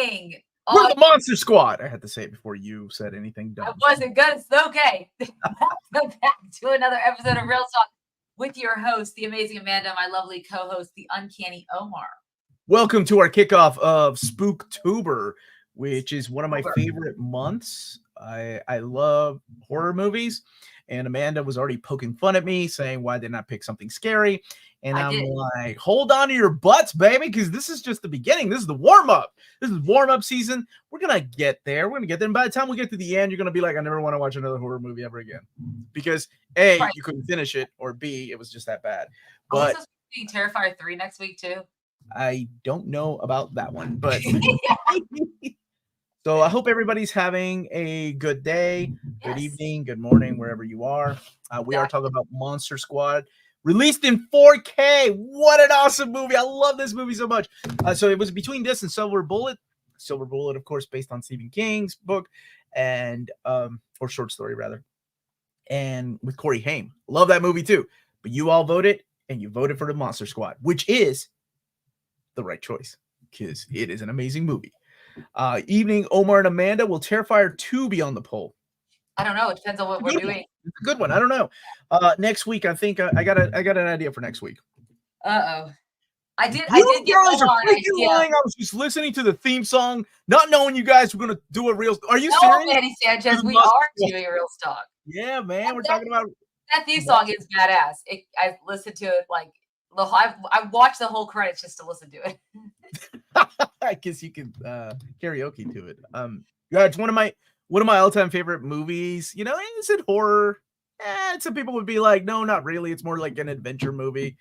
morning. We're the Monster Squad. I had to say it before you said anything dumb. I wasn't good. It's okay. Welcome back to another episode of Reelz Talk with your host, the amazing Amanda, my lovely co-host, the Uncanny Omar. Welcome to our kickoff of Spooktober, which is one of my favorite months. I love horror movies, and Amanda was already poking fun at me, saying, why didn't I pick something scary? And I'm like, hold on to your butts, baby, because this is just the beginning. This is the warm-up. This is warm-up season. We're going to get there. We're going to get there. And by the time we get to the end, you're going to be like, I never want to watch another horror movie ever again. Because A, you couldn't finish it, or B, it was just that bad. But also seeing Terrifier 3 next week, too. I don't know about that one, but so I hope everybody's having a good day, good evening, good morning, wherever you are. We are talking about Monster Squad, released in 4K. What an awesome movie. I love this movie so much. So it was between this and Silver Bullet. Silver Bullet, of course, based on Stephen King's book and or short story rather. And with Corey Haim. Love that movie too. But you all voted, and you voted for the Monster Squad, which is the right choice because it is an amazing movie. Evening, Omar and Amanda. Will Terrifier 2 be on the poll? I don't know. It depends on what we're doing. It's a good one. I don't know. Next week, I think I got an idea for next week. I did get guys are freaking lying. I was just listening to the theme song, not knowing you guys were gonna do a Reelz. Are you serious? Manny Sanchez, we are doing a Reelz Talk. Yeah, man. We're talking about that theme song is badass. I listened to it like I watched the whole credits just to listen to it. I guess you can karaoke to it. Yeah, it's one of my all-time favorite movies. You know, is it horror? Some people would be like, no, not really. It's more like an adventure movie.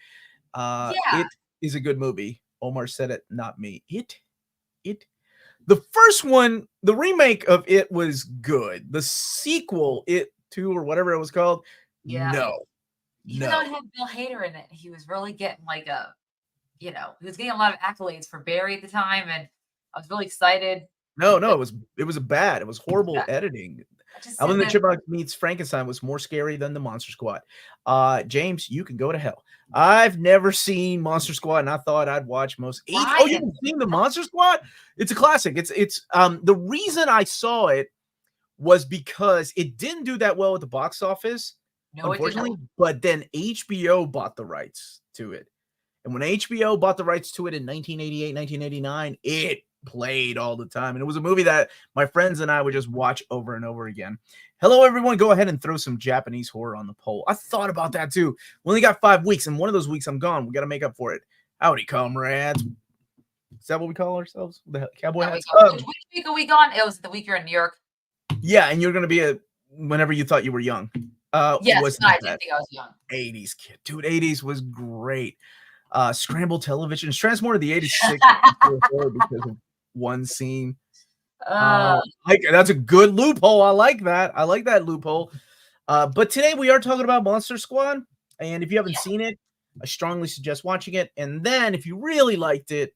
It is a good movie. Omar said it, not me. The first one, the remake of it was good. The sequel, It 2 or whatever it was called, no. Even though it had Bill Hader in it, he was really getting he was getting a lot of accolades for Barry at the time, and I was really excited. No, it was bad. It was horrible editing. Alvin and the Chipmunks meets Frankenstein was more scary than the Monster Squad. James, you can go to hell. I've never seen Monster Squad, and I thought I'd watch most. You haven't seen the Monster Squad? It's a classic. It's the reason I saw it was because it didn't do that well at the box office. No, unfortunately, but then HBO bought the rights to it. And when HBO bought the rights to it in 1988, 1989, it played all the time. And it was a movie that my friends and I would just watch over and over again. Hello, everyone. Go ahead and throw some Japanese horror on the poll. I thought about that, too. We only got 5 weeks, and one of those weeks I'm gone. We got to make up for it. Howdy, comrades. Is that what we call ourselves? The cowboy hats? Which week are we gone? It was the week you're in New York. Yeah, and you're going to be whenever you thought you were young. Yes, I didn't think I was young. 80s kid. Dude, 80s was great. Scrambled television. Transport of the 86 because of one scene. That's a good loophole. I like that. I like that loophole. But today we are talking about Monster Squad. And if you haven't seen it, I strongly suggest watching it. And then if you really liked it,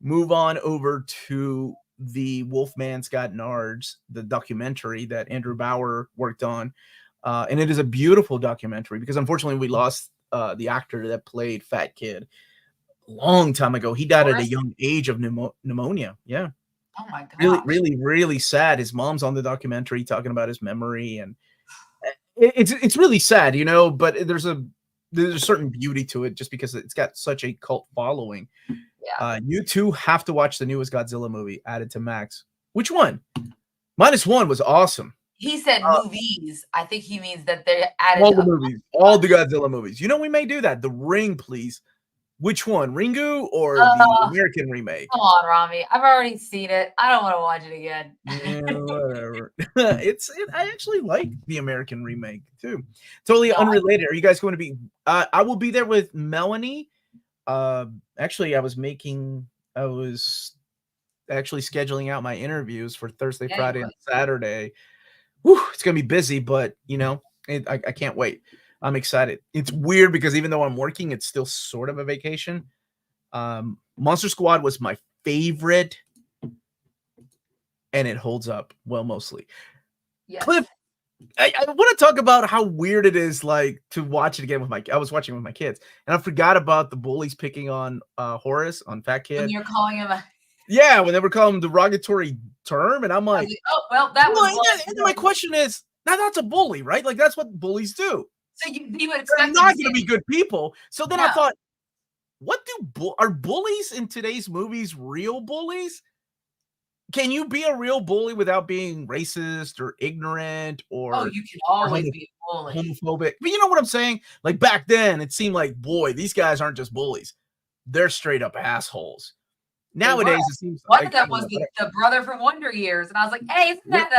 move on over to the Wolfman's Got Nards, the documentary that Andrew Bauer worked on. And it is a beautiful documentary because unfortunately we lost the actor that played Fat Kid a long time ago. He died at a young age of pneumonia. Yeah. Oh my God. Really sad. His mom's on the documentary talking about his memory, and it's really sad, but there's a certain beauty to it just because it's got such a cult following. Yeah. You two have to watch the newest Godzilla movie added to Max. Which one? -1 was awesome. He said movies. I think he means that they're added all the movies, all the Godzilla movies. We may do that. The Ring, please. Which one, Ringu or the American remake? Come on, Rami. I've already seen it. I don't want to watch it again. Yeah, whatever. I actually like the American remake too. Totally unrelated. Are you guys going to be? I will be there with Melanie. Actually, I was actually scheduling out my interviews for Thursday, Friday, and Saturday. Whew, it's gonna be busy, but I can't wait. I'm excited. It's weird because even though I'm working, it's still sort of a vacation. Monster Squad was my favorite, and it holds up well mostly. Yes. Cliff, I want to talk about how weird it is, to watch it again I was watching with my kids, and I forgot about the bullies picking on Horace, on Fat Kid. When you're calling him Yeah, when they were calling him derogatory term, and I'm like, oh well, that was. And my question is, now that's a bully, right? Like that's what bullies do. So you would They're expect not going to be good people. So then I No. thought, what are bullies in today's movies real bullies? Can you be a real bully without being racist or ignorant or you can always be a bully. Homophobic? But you know what I'm saying? Like back then, it seemed like, boy, these guys aren't just bullies. They're straight up assholes. Nowadays, it seems one like of them was the brother from Wonder Years, and I was like, "Hey, isn't that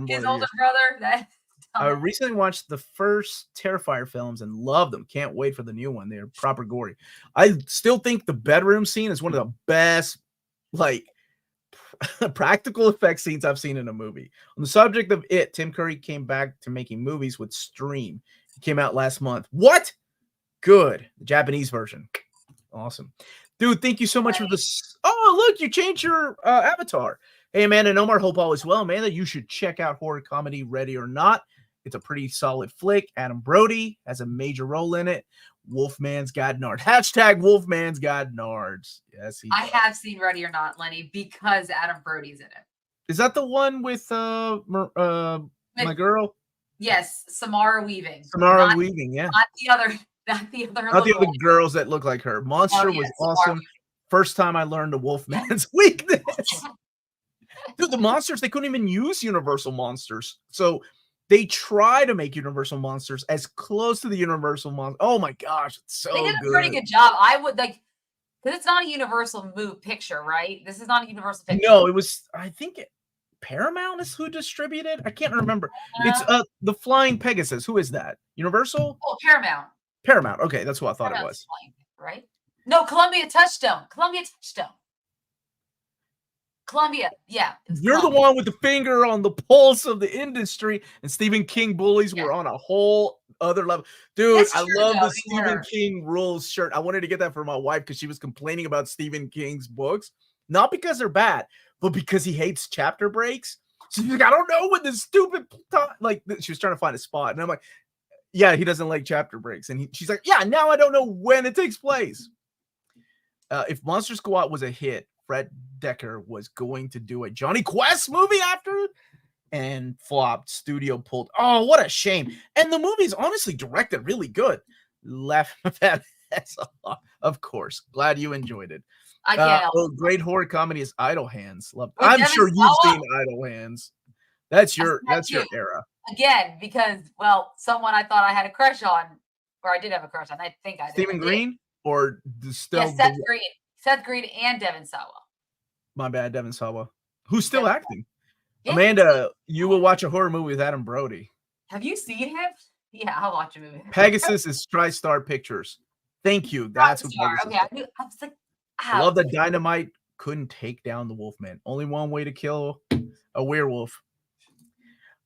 his older brother?" I recently watched the first Terrifier films and loved them. Can't wait for the new one. They're proper gory. I still think the bedroom scene is one of the best, like, practical effects scenes I've seen in a movie. On the subject of it, Tim Curry came back to making movies with Stream. It came out last month. What? Good. The Japanese version. Awesome. Dude, thank you so much for this. Oh, look, you changed your avatar. Hey, Amanda and Omar, hope all is well. Amanda, you should check out horror comedy Ready or Not. It's a pretty solid flick. Adam Brody has a major role in it. Wolfman's got nards. Hashtag Wolfman's got nards. Yes, I have seen Ready or Not, Lenny, because Adam Brody's in it. Is that the one with my girl? Yes, Samara Weaving. Samara Weaving, yeah. Not the other girls that look like her. Monster was awesome. First time I learned a Wolfman's weakness. Dude, the monsters, they couldn't even use Universal monsters. So they try to make Universal monsters as close to the Universal monster. Oh my gosh, it's so good. They did a pretty good job. I would like, because it's not a Universal picture, right? This is not a Universal picture. No, it was, I think Paramount is who distributed. I can't remember. It's the Flying Pegasus. Who is that? Universal? Oh, Paramount. Paramount. Okay, that's what I thought it was. Right? No, Columbia Touchstone. Columbia, yeah. You're the one with the finger on the pulse of the industry, and Stephen King bullies were on a whole other level. Dude, I love the Stephen King rules shirt. I wanted to get that for my wife because she was complaining about Stephen King's books. Not because they're bad, but because he hates chapter breaks. She's like, I don't know when this stupid she was trying to find a spot. And I'm like, yeah, he doesn't like chapter breaks. And she's like, yeah, now I don't know when it takes place. If Monster Squad was a hit, Fred Dekker was going to do a Johnny Quest movie after it and flopped. Studio pulled. Oh, what a shame. And the movie's honestly directed really good. Laugh at that. Of course. Glad you enjoyed it. I can't. Great horror comedy is Idle Hands. I'm sure you've seen Idle Hands. That's your era. Again, because someone I thought I had a crush on, or I did have a crush on. I think I did. Stephen Green or Seth Green. Seth Green and Devon Sawa. My bad, Devon Sawa. Who's still acting? Yeah. Amanda, you will watch a horror movie with Adam Brody. Have you seen him? Yeah, I'll watch a movie. Pegasus is TriStar Pictures. Thank you. That's what Pegasus is. Okay, I was like, I love that Dynamite couldn't take down the Wolfman. Only one way to kill a werewolf.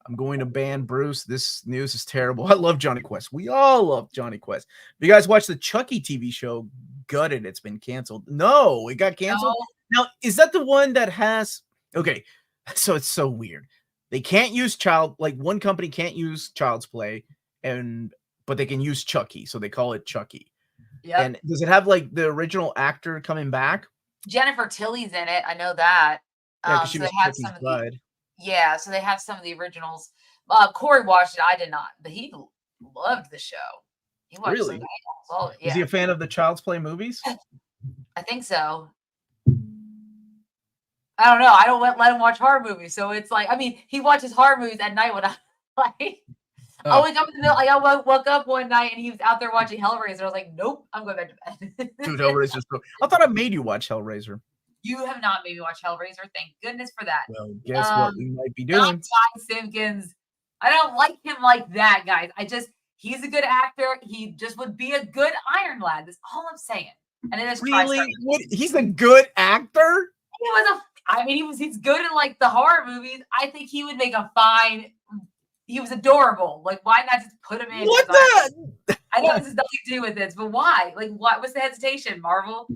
I'm going to ban Bruce. This news is terrible. I love Johnny Quest. We all love Johnny Quest. If you guys watch the Chucky TV show, gutted it's been canceled. No, it got canceled. No. Now, is that the one that has okay? So it's so weird. They can't use one company can't use Child's Play, but they can use Chucky, so they call it Chucky. Yeah. And does it have the original actor coming back? Jennifer Tilly's in it. I know that. Yeah, because she was Chucky's blood. Yeah, so they have some of the originals. Corey watched it. I did not, but he loved the show. He watched really? Is he a fan of the Child's Play movies? I think so. I don't know. I don't let him watch horror movies, so it's he watches horror movies at night when I I wake up in the middle. I woke up one night and he was out there watching Hellraiser. I was like, nope, I'm going back to bed. Dude, Hellraiser's so. I thought I made you watch Hellraiser. You have not made me watch Hellraiser. Thank goodness for that. Well, guess what we might be doing? Ty Simpkins. I don't like him like that, guys. He's a good actor. He just would be a good Iron Lad. That's all I'm saying. And it is really he's a good actor. He's good in the horror movies. I think he would make a fine. He was adorable. Why not just put him in? What the? I know this has nothing to do with this, but why? What's the hesitation, Marvel?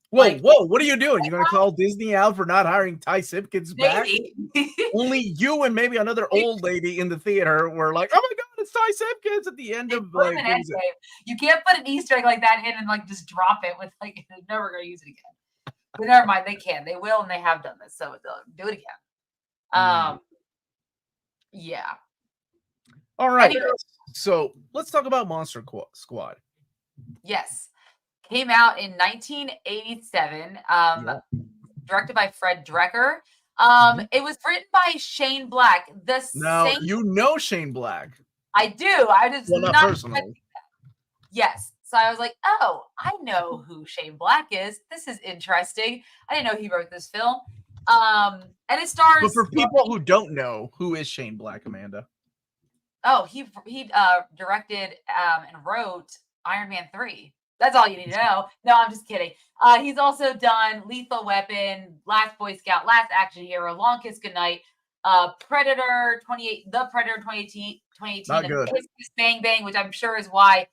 Whoa, what are you doing? You're going to call Disney out for not hiring Ty Simpkins back? Only you and maybe another old lady in the theater were like, oh my God, it's Ty Simpkins at the end of You can't put an Easter egg like that in and just drop it with they're never going to use it again. But never mind, they can. They will, and they have done this, so they'll do it again. Yeah. All right. Anyway. So let's talk about Monster Squad. Yes. Came out in 1987. Directed by Fred Dekker. It was written by Shane Black. You know Shane Black. I do. I just not personally. Yes. So I was like, oh, I know who Shane Black is. This is interesting. I didn't know he wrote this film. And it stars. But for people who don't know, who is Shane Black, Amanda? Oh, he directed and wrote Iron Man 3. That's all you need to know. No, I'm just kidding. He's also done Lethal Weapon, Last Boy Scout, Last Action Hero, Long Kiss Goodnight, Predator 2018, Not good. Kiss Kiss Bang Bang, which I'm sure is why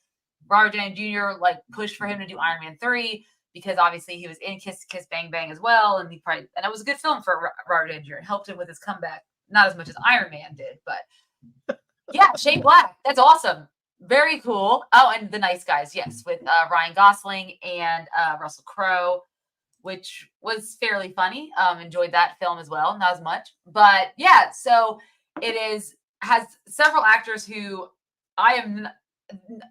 Robert Downey Jr. pushed for him to do Iron Man 3, because obviously he was in Kiss Kiss Bang Bang as well, and it was a good film for Robert Downey Jr. It helped him with his comeback, not as much as Iron Man did, but yeah, Shane Black, that's awesome. Very cool. Oh, and The Nice Guys, yes, with Ryan Gosling and Russell Crowe, which was fairly funny. Enjoyed that film as well, not as much, but yeah. So has several actors who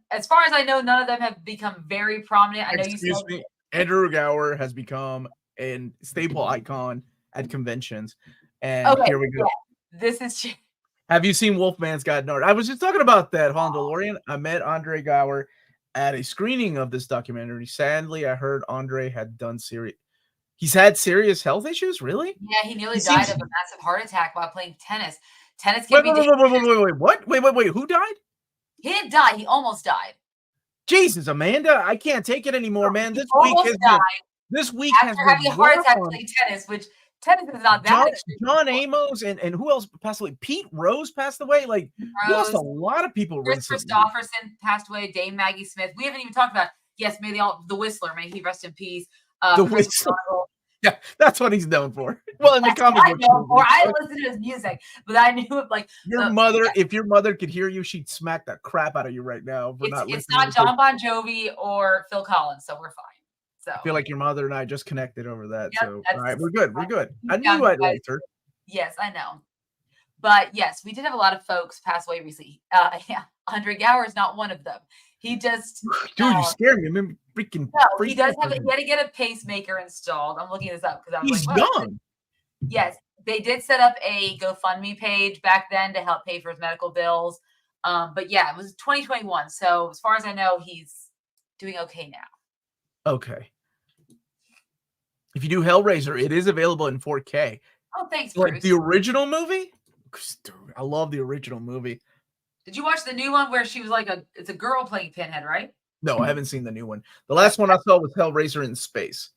as far as I know, none of them have become very prominent. I know Excuse me, Andrew Gower has become a staple icon at conventions, and here we go. Yeah, this is. Have you seen Wolfman's Got Nard? I was just talking about that Holland DeLorean. I met Andre Gower at a screening of this documentary. Sadly, I heard Andre had done he's had serious health issues. Really? Yeah, he nearly died of a massive heart attack while playing tennis. Tennis can be wait, what? Wait, who died? He didn't die. He almost died. Jesus, Amanda, I can't take it anymore, man. This week has been having a heart attack playing tennis, which tennis is not that extreme. John Amos and who else passed away? Pete Rose passed away. We lost a lot of people. Chris Christopherson passed away. Dame Maggie Smith. We haven't even talked about. Yes, may the Whistler. May he rest in peace. The Whistler. Yeah, that's what he's known for. Well, in the comic book, I listened to his music, but I knew it your mother. Yeah. If your mother could hear you, she'd smack the crap out of you right now. It's not John Bon Jovi or Phil Collins, so we're fine. So I feel like your mother and I just connected over that. Yep, so all right, we're good. We're good. I knew I liked her. Yes, I know. But yes, we did have a lot of folks pass away recently. Yeah, Andre Gower is not one of them. He just dude, you scared me. I mean, freaking. No, he does have. He had to get a pacemaker installed. I'm looking this up because I was he's young. Yes, they did set up a GoFundMe page back then to help pay for his medical bills. But yeah, it was 2021. So as far as I know, he's doing okay now. Okay. If you do Hellraiser, it is available in 4K. Oh, thanks, Bruce. Like the original movie? Dude, I love the original movie. Did you watch the new one where she was it's a girl playing Pinhead, right? No, I haven't seen the new one. The last one I saw was Hellraiser in Space.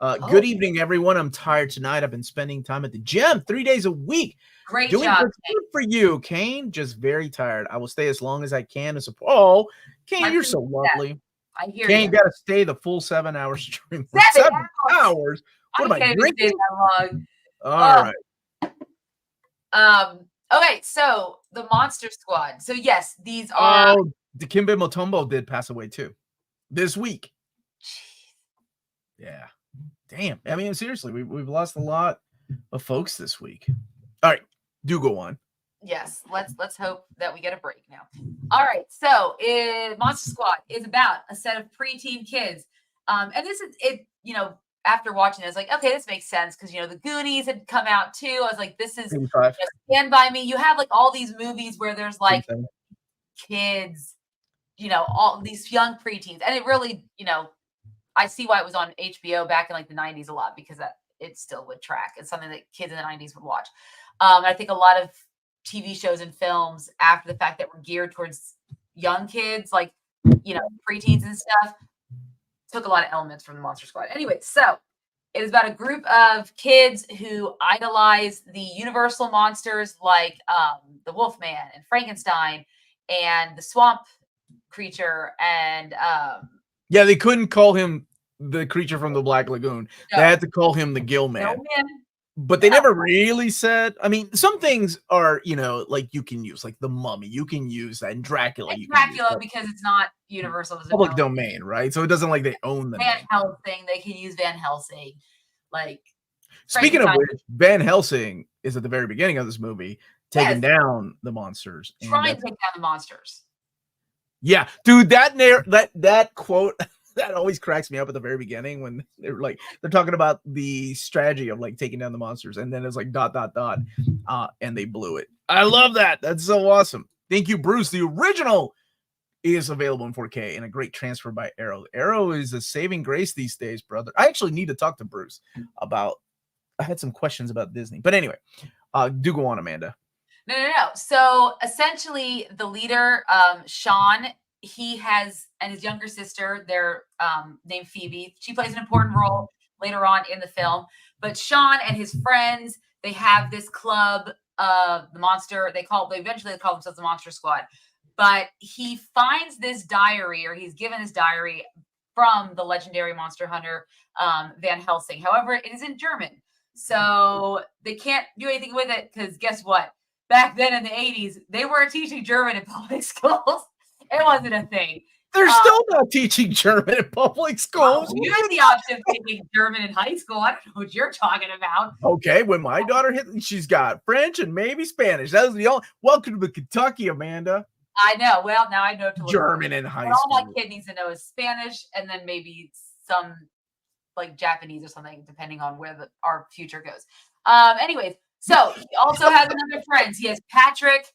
Good evening, everyone. I'm tired tonight. I've been spending time at the gym 3 days a week. Great job. Good for you, Kane. Just very tired. I will stay as long as I can to support. Oh, Kane, you're so lovely. I hear Kane got to stay the full 7 hour stream. 7 hours? What am I drinking? That long. All right. Okay, so the Monster Squad. So yes, these are. Oh, Dikembe Mutombo did pass away too, this week. Jeez. Yeah, damn. I mean, seriously, we've lost a lot of folks this week. All right, do go on. Yes, let's hope that we get a break now. All right, so Monster Squad is about a set of preteen kids, and this is it. After watching it, I was like, okay, this makes sense because the Goonies had come out too. I was like, this is Stand By Me. You have all these movies where there's kids, all these young preteens, and it really, I see why it was on HBO back in the 90s a lot because it still would track. It's something that kids in the 90s would watch. I think a lot of TV shows and films after the fact that were geared towards young kids, preteens and stuff, took a lot of elements from the Monster Squad. Anyway, so it is about a group of kids who idolize the Universal monsters like the Wolfman and Frankenstein and the Swamp Creature and yeah, they couldn't call him the creature from the Black Lagoon. No. They had to call him the Gill Man. But they never really said. I mean, some things are, you can use, like the Mummy. You can use that, and Dracula. Because it's not Universal. Public domain, right? So it doesn't they own the Van Helsing. They can use Van Helsing. Like, speaking of which, Van Helsing is at the very beginning of this movie taking down the monsters. Trying to take down the monsters. Yeah, dude, that quote that always cracks me up at the very beginning when they're talking about the strategy of like taking down the monsters, and then it's like ... and they blew it. I love that. That's so awesome. Thank you, Bruce. The original is available in 4K and a great transfer by Arrow. Arrow is a saving grace these days, brother. I actually need to talk to Bruce about. I had some questions about Disney, but anyway, do go on, Amanda. No. So essentially, the leader, Sean, he has, and his younger sister, they're named Phoebe. She plays an important role later on in the film. But Sean and his friends, they have this club, the monster. They eventually call themselves the Monster Squad. But he finds this diary, or he's given this diary from the legendary monster hunter Van Helsing. However, it is in German, so they can't do anything with it because guess what? Back then in the 80s, they weren't teaching German in public schools. It wasn't a thing. They're still not teaching German in public schools. You had the option of taking German in high school. I don't know what you're talking about. Okay, when my daughter hit, she's got French and maybe Spanish. That was the only. Welcome to Kentucky, Amanda. I know. Well, now I know to German in high school. All my kid needs to know is Spanish, and then maybe some like Japanese or something, depending on where our future goes. Anyways, so he also has another friend. He has Patrick,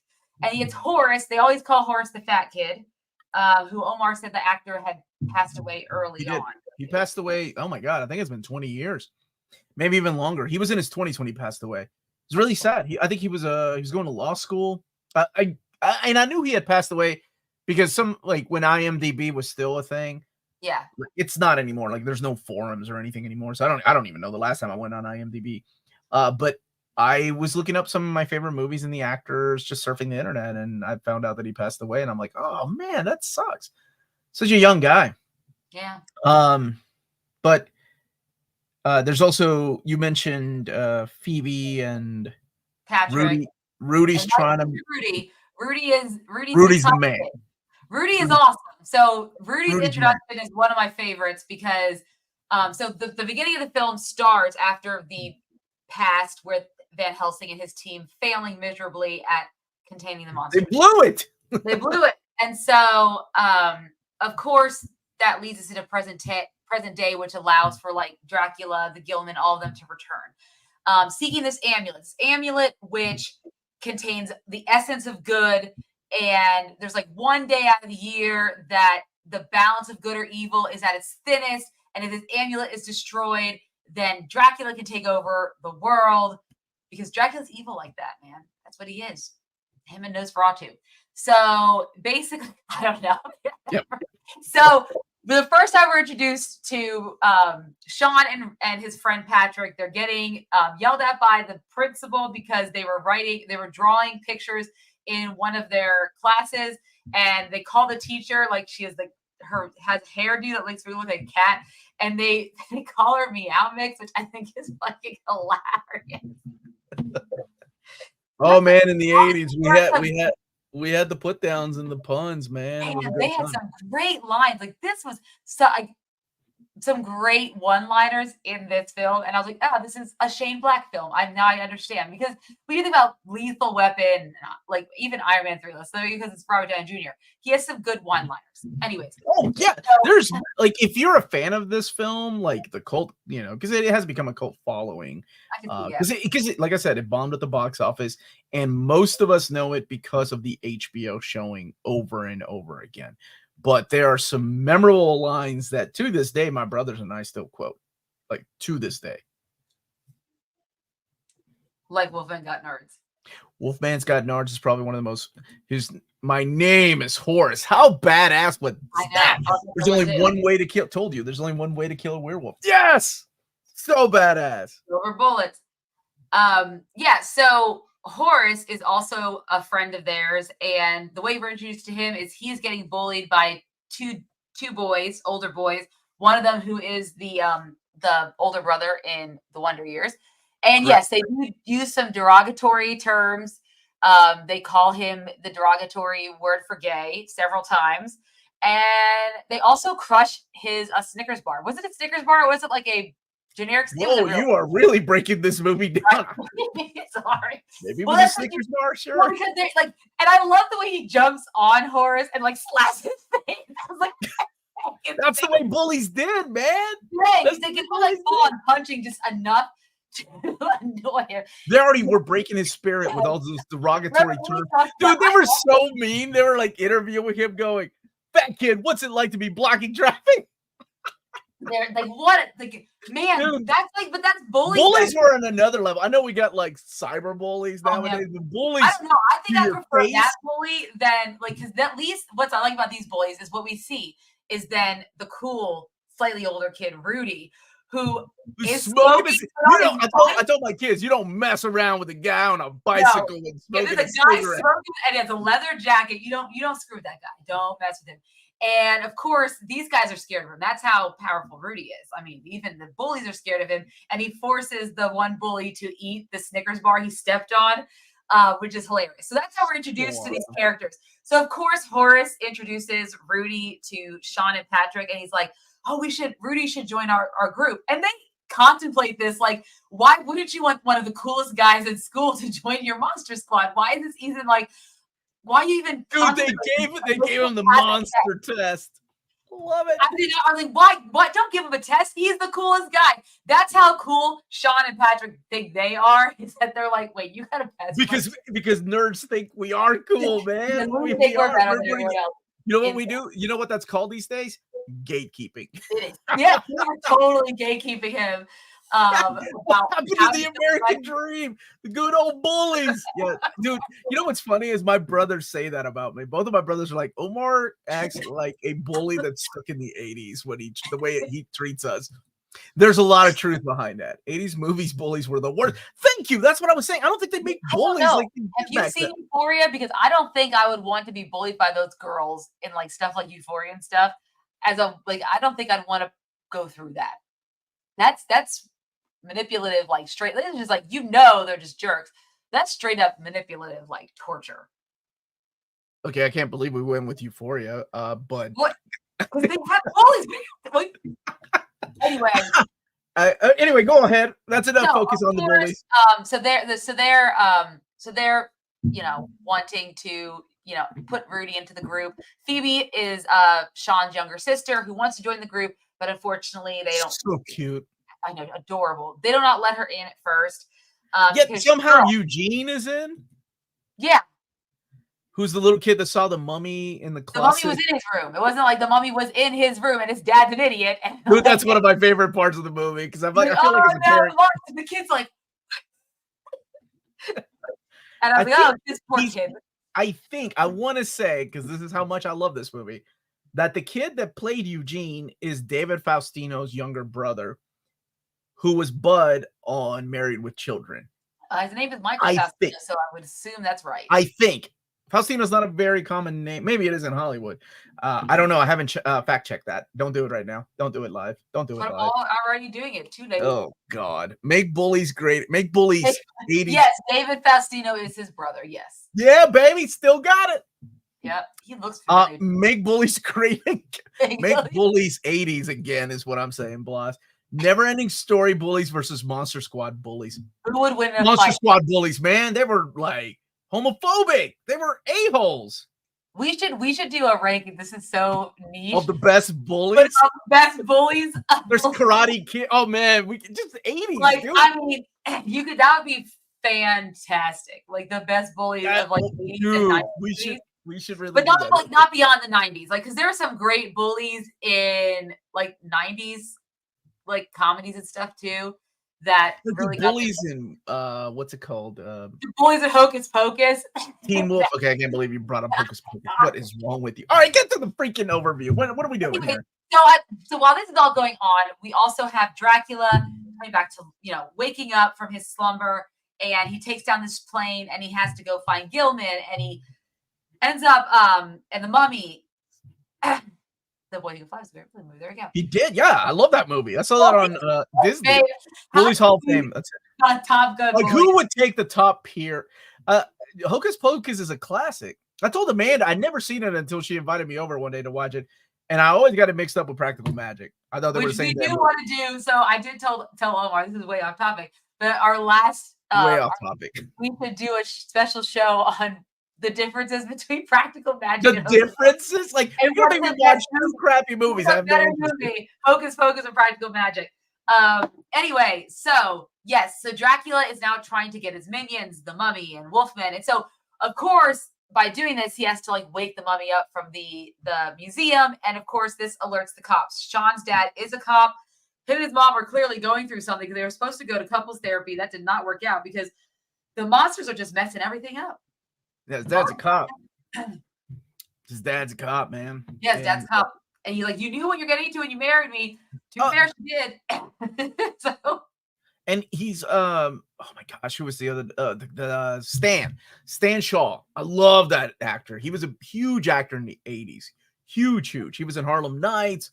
and he has Horace. They always call Horace the fat kid, who Omar said the actor had passed away early on. He passed away. Oh my God, I think it's been 20 years, maybe even longer. He was in his 20s when he passed away. It's really sad. I think he was going to law school. And I knew he had passed away because when IMDb was still a thing. Yeah, it's not anymore. Like there's no forums or anything anymore. So I don't even know the last time I went on IMDb. But I was looking up some of my favorite movies and the actors, just surfing the internet, and I found out that he passed away. And I'm like, oh man, that sucks. Such a young guy. Yeah. But there's also, you mentioned Phoebe and Patrick. Rudy's trying to. Rudy's the man. Rudy is awesome. So Rudy's introduction is one of my favorites because so the beginning of the film starts after the past with Van Helsing and his team failing miserably at containing the monster. They blew it. And so of course that leads us into present day, which allows for like Dracula, the Gilman, all of them to return. Seeking this amulet which contains the essence of good, and there's like one day out of the year that the balance of good or evil is at its thinnest, and if this amulet is destroyed, then Dracula can take over the world, because Dracula's evil like that, man. That's what he is. Him and Nosferatu. So basically, I don't know. Yep. So the first time we're introduced to Sean and his friend Patrick, they're getting yelled at by the principal because they were drawing pictures in one of their classes, and they call the teacher like she has has hairdo that looks really like a cat, and they call her Meow Mix, which I think is fucking hilarious. Oh man, in the 80s we had the put downs and the puns, man. They had some great lines. Like this was some great one-liners in this film, and I was like, oh, this is a Shane Black film. I understand, because when you think about Lethal Weapon, like even Iron Man 3, let's say, because it's Robert Downey Jr., he has some good one-liners. Anyways. Oh yeah, there's like, if you're a fan of this film, like the cult, because it has become a cult following. Because like I said, it bombed at the box office, and most of us know it because of the HBO showing over and over again. But there are some memorable lines that to this day, my brothers and I still quote, like to this day. Like Wolfman Got Nards. Wolfman's Got Nards is probably one of the most. My name is Horace. How badass was that? There's only one way to kill. Told you, there's only one way to kill a werewolf. Yes, so badass. Silver bullets. Yeah. So Horace is also a friend of theirs, and the way we're introduced to him is he's getting bullied by two boys, older boys. One of them who is the older brother in the Wonder Years. And yes, they do use some derogatory terms. They call him the derogatory word for gay several times. And they also crush his Snickers bar. Was it a Snickers bar, or was it like a generic. Whoa, you are really breaking this movie down. Sorry. Maybe with a Snickers bar, sure. Well, because they're like, and I love the way he jumps on Horace and like slaps his face. I was like, that's the way bullies did, man. Yeah, he's like, like on punching just enough to annoy him. They already were breaking his spirit with all those derogatory terms. Dude, they were so mean. They were like interviewing him going, fat kid, what's it like to be blocking traffic? They're like, what? Like, man, dude, that's like, but that's bullying. Bullies were on another level. I know we got like cyber bullies nowadays. The bullies. I don't know. I think I prefer that bully than like, because at least what I like about these bullies is what we see is then the cool, slightly older kid, Rudy, who is smoking. I told my kids, you don't mess around with a guy on a bicycle and smoking a cigarette. And he has a leather jacket. You don't screw with that guy. Don't mess with him. And of course, these guys are scared of him. That's how powerful Rudy is. I mean, even the bullies are scared of him. And he forces the one bully to eat the Snickers bar he stepped on, which is hilarious. So that's how we're introduced to these characters. So of course, Horace introduces Rudy to Sean and Patrick, and he's like, "Oh, Rudy should join our group." And they contemplate this, like, why wouldn't you want one of the coolest guys in school to join your monster squad? Why is this even like? Why you even? Dude, they gave him the monster test. Love it. I was like, why? Don't give him a test. He's the coolest guy. That's how cool Sean and Patrick think they are. Is that they're like, wait, you gotta pass. Because nerds think we are cool, man. we are. Better than everyone else. You know what we do? You know what that's called these days? Gatekeeping. It is. Yeah, we're totally gatekeeping him. Happened to the American dream, the good old bullies. Yeah, dude. You know what's funny is my brothers say that about me. Both of my brothers are like, Omar acts like a bully that's stuck in the 80s when the way he treats us. There's a lot of truth behind that. 80s movies bullies were the worst. Thank you. That's what I was saying. I don't think they make bullies like have you seen Euphoria? Because I don't think I would want to be bullied by those girls in like stuff like Euphoria and stuff. I don't think I'd want to go through that. That's manipulative, like straight. It's just like, they're just jerks. That's straight up manipulative, like torture. Okay, I can't believe we went with Euphoria, but what? Because they have bullies. Anyway. Anyway, go ahead. That's enough focus on the bullies. So they're wanting to put Rudy into the group. Phoebe is Sean's younger sister who wants to join the group, but unfortunately they don't. So cute. I know, adorable. They do not let her in at first. Yet somehow Eugene is in. Yeah. Who's the little kid that saw the mummy in the closet? The mummy was in his room. It wasn't like the mummy was in his room and his dad's an idiot. Dude, that's one of my favorite parts of the movie because I feel like as a parent, the kid's like, and I was like, this poor kid. I want to say, because this is how much I love this movie, that the kid that played Eugene is David Faustino's younger brother, who was Bud on Married with Children. His name is Michael Faustino, so I would assume that's right. I think. Faustino's not a very common name. Maybe it is in Hollywood. I don't know. I haven't fact checked that. Don't do it right now. Don't do it live. Don't do it live. We're already doing it 2 days. Oh, God. Make bullies great. Make bullies 80. Yes, David Faustino is his brother. Yes. Yeah, baby. Still got it. Yeah, he looks familiar. Make bullies great. Make bullies 80s again is what I'm saying, Blas. Never-ending story bullies versus Monster Squad bullies. Who would win in a Monster fight? Squad bullies, man. They were like homophobic. They were a-holes. We should do a ranking. This is so niche. Of the best bullies? Best bullies. There's Karate Kid. Oh, man. We could just 80s. Like, dude. I mean, that would be fantastic. Like the best bullies of like 80s and 90s. We should really, but not beyond the 90s. Like, because there are some great bullies in like 90s, like comedies and stuff too. That really bullies in what's it called? The bullies at Hocus Pocus. Teen Wolf. Okay, I can't believe you brought up Hocus Pocus. What is wrong with you? All right, get to the freaking overview. What are we doing here? So while this is all going on, we also have Dracula coming back to waking up from his slumber, and he takes down this plane, and he has to go find Gilman, and he ends up and the Mummy. The Boy Who Flies, very good movie. There we go. He did, yeah. I love that movie. I saw that on Disney. Bullies Hall of Fame. That's it. Top Gun. Like, who would take the top here? Hocus Pocus is a classic. I told Amanda I'd never seen it until she invited me over one day to watch it. And I always got it mixed up with Practical Magic. I thought they were Which saying we do want to do. So I did tell Omar, this is way off topic, but our last way off topic. We could do a special show on the differences between Practical Magic. The differences, like you don't make me watch two crappy movies. I have no movie, Hocus Pocus and Practical Magic. Anyway, so yes, so Dracula is now trying to get his minions, the Mummy and Wolfman, and so of course by doing this, he has to like wake the Mummy up from the museum, and of course this alerts the cops. Sean's dad is a cop. Him and his mom were clearly going through something because they were supposed to go to couples therapy. That did not work out because the monsters are just messing everything up. Yeah, his dad's a cop. His dad's a cop, man. Yes, yeah, dad's a cop. And you knew what you're getting into when you married me. To be fair, she did. So. And he's oh my gosh, who was the other Stan Shaw. I love that actor. He was a huge actor in the 80s. Huge. He was in Harlem Nights.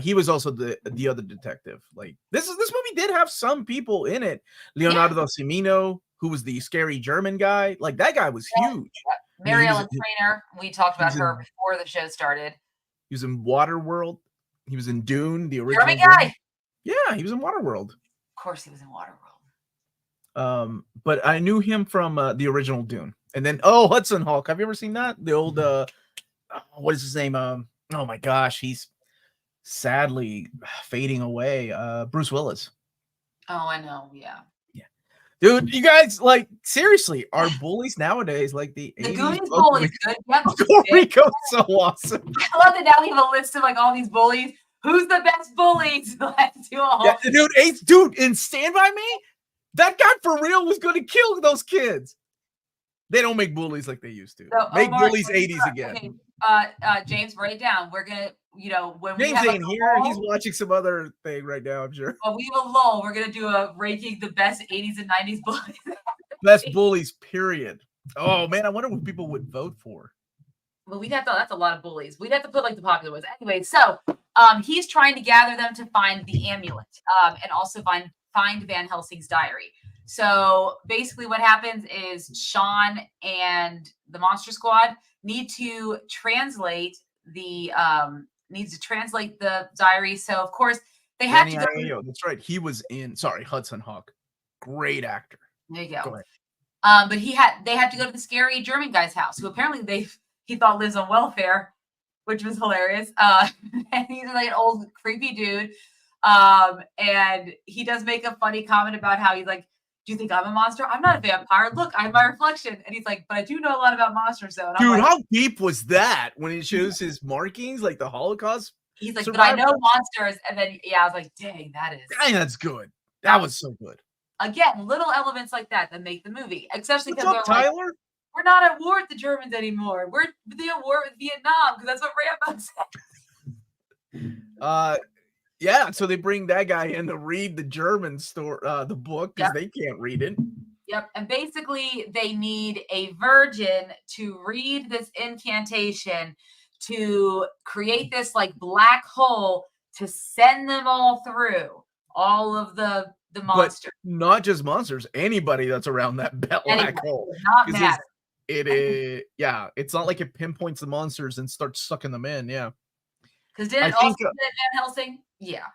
He was also the other detective. Like this movie did have some people in it. Leonardo Cimino, who was the scary German guy. Like that guy was huge. Mary Ellen Trainor. We talked about her before the show started. He was in Waterworld. He was in Dune, the original German guy. Dune. Yeah, he was in Waterworld. Of course, he was in Waterworld. But I knew him from the original Dune, and then Hudson Hawk. Have you ever seen that? The old what is his name? Oh my gosh, he's sadly fading away. Bruce Willis. Oh, I know. Yeah. Dude, you guys, like, seriously, are bullies nowadays like the 80s? Goonies bullies good. Yep. Puerto Rico's so awesome. I love that now we have a list of like all these bullies. Who's the best bullies? Let's do a whole dude, in Stand By Me, that guy for real was going to kill those kids. They don't make bullies like they used to. So, make Omar, bullies 80s again. Okay. James, write it down. We're going to, when James we have ain't here. He's watching some other thing right now, I'm sure. Well, we have a lull. We're going to do a ranking the best 80s and 90s bullies. Best bullies, period. Oh, man, I wonder what people would vote for. Well, that's a lot of bullies. We'd have to put like the popular ones. Anyway, so he's trying to gather them to find the amulet and also find Van Helsing's diary. So basically what happens is Sean and the Monster Squad need to translate the diary. So of course they have to go. That's right. He was in Hudson Hawk. Great actor. There you go. But they had to go to the scary German guy's house, who apparently he thought lives on welfare, which was hilarious. And he's like an old creepy dude. And he does make a funny comment about how he's like, do you think I'm a monster? I'm not a vampire. Look, I have my reflection. And he's like, but I do know a lot about monsters, though. And dude, how deep was that when he shows his markings, like the Holocaust? He's like, but I know monsters. And then, I was like, dang, that's good. That was so good. Again, little elements like that make the movie, especially because they're Tyler? Like, we're not at war with the Germans anymore. We're at war with Vietnam because that's what Rambo said. Yeah, so they bring that guy in to read the German the book because they can't read it. Yep, and basically they need a virgin to read this incantation to create this like black hole to send them all through all of the monsters. But not just monsters, anybody that's around that black hole. Not matter. It is, it's not like it pinpoints the monsters and starts sucking them in, Because did it also Van Helsing? Yeah.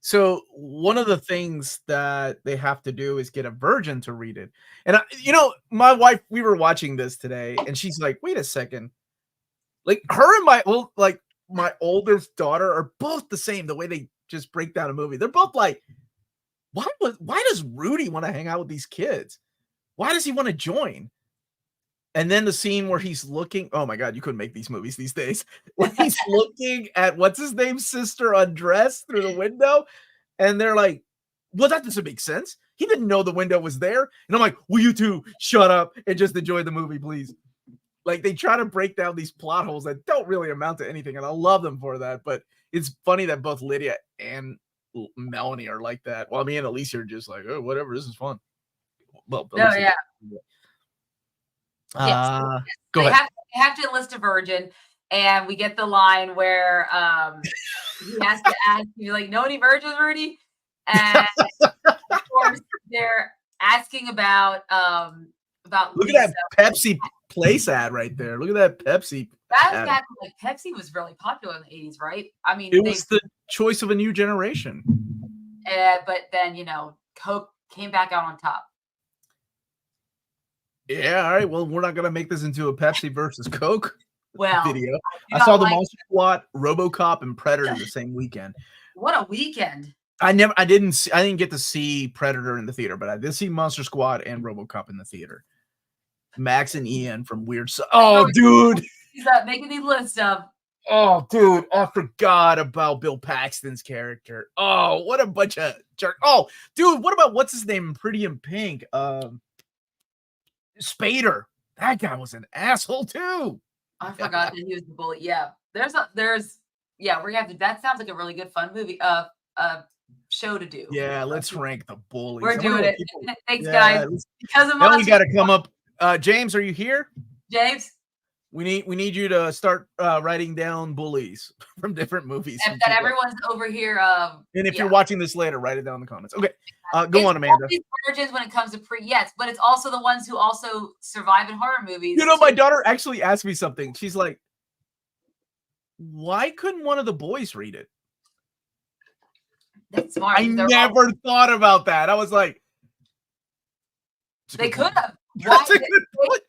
So one of the things that they have to do is get a virgin to read it. And my wife, we were watching this today, and she's like, "Wait a second, like her and my oldest daughter are both the same. The way they just break down a movie, they're both like, why does Rudy want to hang out with these kids? Why does he want to join?" And then the scene where he's looking, oh my God, you couldn't make these movies these days. When he's looking at what's his name's sister undressed through the window, and they're like, well, that doesn't make sense. He didn't know the window was there. And I'm like, will you two shut up and just enjoy the movie, please? Like they try to break down these plot holes that don't really amount to anything. And I love them for that. But it's funny that both Lydia and Melanie are like that. Well, me and Alicia are just like, oh, whatever, this is fun. Well, Yes. Go ahead. They have to enlist a virgin, and we get the line where he has to ask you, like, know any virgins, Rudy? And of course, they're asking about look Lisa. at that Pepsi place ad right there. Look at that Pepsi That was back when like Pepsi was really popular in the 80s, right? I mean, it was the choice of a new generation. But then, Coke came back out on top. Yeah, all right. Well, we're not going to make this into a Pepsi versus Coke video. I saw the Monster Squad, RoboCop, and Predator the same weekend. What a weekend. I didn't get to see Predator in the theater, but I did see Monster Squad and RoboCop in the theater. Max and Ian from Weird Science. Oh, dude. He's making the list of. Oh, dude. I forgot about Bill Paxton's character. Oh, what a bunch of jerk. Oh, dude. What about what's his name in Pretty in Pink? Spader. That guy was an asshole too. I forgot that he was the bully. Yeah. We're gonna have to. That sounds like a really good fun movie. Show to do. Yeah, let's rank the bullies. We're doing it. Thanks, guys. Because of now we got to come up. James, are you here? James, we need you to start writing down bullies from different movies. And that everyone's over here. And if you're watching this later, write it down in the comments. Okay, go on, Amanda. These virgins when it comes to yes, but it's also the ones who also survive in horror movies. My daughter actually asked me something. She's like, "Why couldn't one of the boys read it?" That's smart. I never thought about that. I was like, they could have. Why?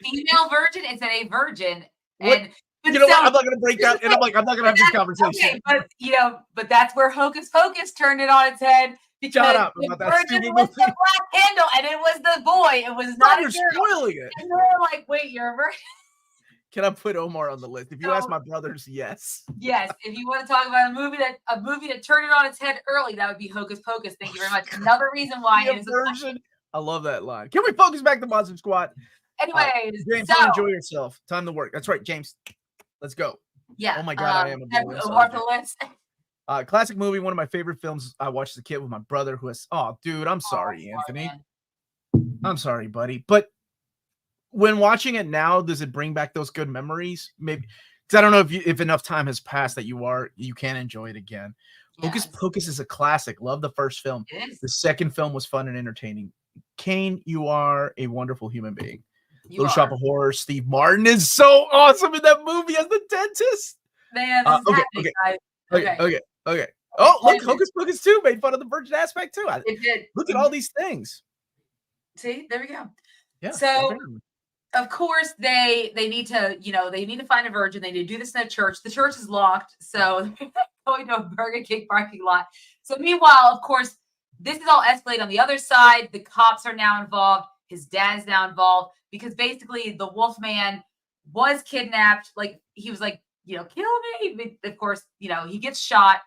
Female virgin instead of a virgin. And what? I'm not going to break that. And I'm like, I'm not going to have this conversation. Okay, but that's where Hocus Pocus turned it on its head. Because shut up about that virgin was the black handle, and it was the boy. It was not a girl. You're spoiling it. And they're like, wait, you're a virgin. Can I put Omar on the list? If you ask my brothers, yes. Yes. If you want to talk about a movie that turned it on its head early, that would be Hocus Pocus. Thank you very much. Another reason why it is version. I love that line. Can we focus back to Monster Squad? Anyways, James, enjoy yourself. Time to work. That's right, James. Let's go. Yeah. Oh my God, I am a boy. Off the list. Classic movie. One of my favorite films I watched as a kid with my brother who has. Oh, dude, I'm sorry, Anthony. I'm sorry, buddy. But when watching it now, does it bring back those good memories? Maybe because I don't know if enough time has passed that you can enjoy it again. Yes. Hocus Pocus is a classic. Love the first film. The second film was fun and entertaining. Kane, you are a wonderful human being. Little Shop of Horrors. Steve Martin is so awesome in that movie as the dentist. Man, okay. Oh, look, Hocus Pocus 2 made fun of the virgin aspect too. It did. Look at all these things. See, there we go. Yeah. So, of course, they need to find a virgin. They need to do this in a church. The church is locked, so they're going to a Burger King parking lot. So, meanwhile, of course, this is all escalated on the other side. The cops are now involved. His dad is now involved because basically the Wolfman was kidnapped. Like he was like, kill me. But of course, he gets shot,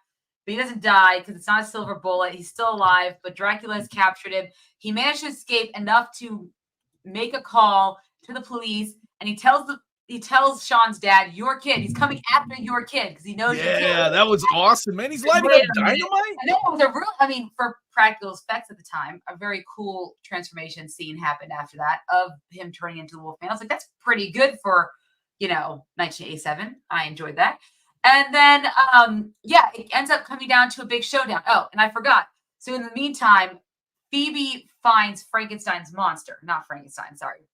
but he doesn't die because it's not a silver bullet. He's still alive, but Dracula has captured him. He managed to escape enough to make a call to the police, and he tells Sean's dad, "Your kid. He's coming after your kid because he knows." Yeah, that was awesome, man. He's lighting up dynamite. And it was a real, for practical effects at the time, a very cool transformation scene happened after that of him turning into the Wolfman. I was like, that's pretty good for, 1987. I enjoyed that. And then, it ends up coming down to a big showdown. Oh, and I forgot. So in the meantime, Phoebe finds Frankenstein's monster, not Frankenstein, sorry.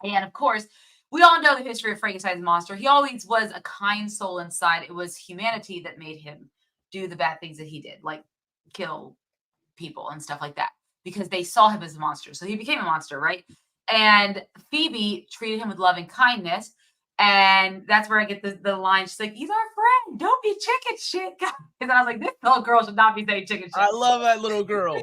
And of course, we all know the history of Frankenstein's monster. He always was a kind soul inside. It was humanity that made him do the bad things that he did, like kill people and stuff like that, because they saw him as a monster. So he became a monster, right? And Phoebe treated him with love and kindness. And that's where I get the line. She's like, he's our friend. Don't be chicken shit. And I was like, this little girl should not be saying chicken shit. I love that little girl.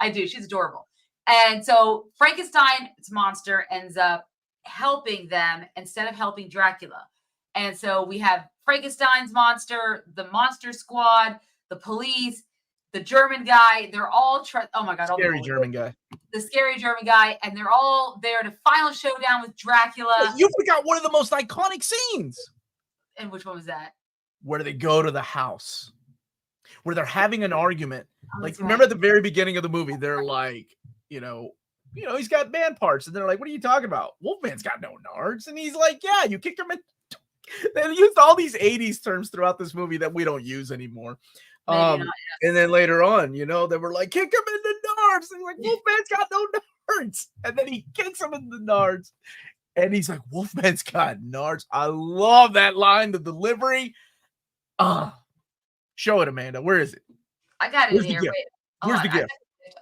I do. She's adorable. And so Frankenstein's monster ends up helping them instead of helping Dracula. And so we have Frankenstein's monster, the Monster Squad, the police, the German guy. They're all oh my God. Scary German guy. The scary German guy. And they're all there to final showdown with Dracula. You forgot one of the most iconic scenes. And which one was that? Where they go to the house. Where they're having an argument. Remember at the very beginning of the movie, they're like, he's got man parts. And they're like, what are you talking about? Wolfman's got no nards. And he's like, yeah, you kicked him in. They used all these 80s terms throughout this movie that we don't use anymore. And then later on, they were like, kick him in the nards. And he's like, Wolfman's got no nards. And then he kicks him in the nards. And he's like, Wolfman's got nards. I love that line, the delivery. Show it, Amanda. Where is it? I got it here. Wait, Where's the gift?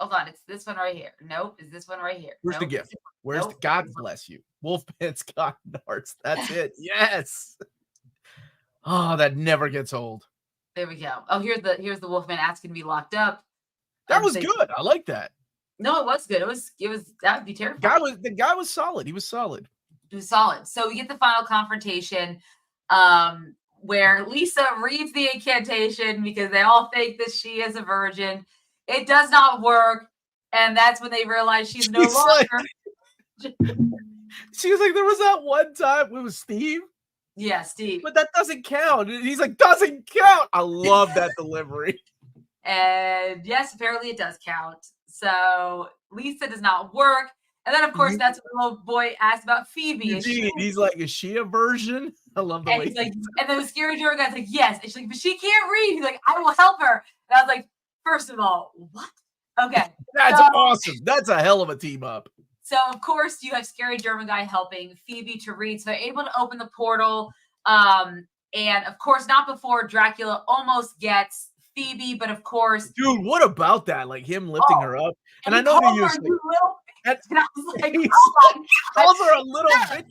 Hold on. It's this one right here. Nope. It's this one right here. Where's the gift? Where's the God bless you? Wolfman's got nards. That's it. Yes. Oh, that never gets old. There we go. Oh, here's the Wolfman asking to be locked up. That was good. I like that. No, it was good. It was that would be terrifying. The guy was solid. He was solid. He was solid. So we get the final confrontation, where Lisa reads the incantation because they all think that she is a virgin. It does not work, and that's when they realize she's no longer. She was like, there was that one time it was Steve. Yeah, Steve. But that doesn't count. And he's like, doesn't count. I love that delivery. And yes, apparently it does count. So Lisa does not work. And then, of course, that's when the little boy asked about Phoebe. He's like, is she a virgin? I love the way he's like, and then the scary German guy's like, yes. And she's like, but she can't read. He's like, I will help her. And I was like, first of all, what? Okay. That's awesome. That's a hell of a team up. So, of course, you have scary German guy helping Phoebe to read. So they're able to open the portal. And, of course, not before Dracula almost gets Phoebe, but, of course. Dude, what about that? Like him lifting her up. And I know they used to. And I was like, calls her a little bitch.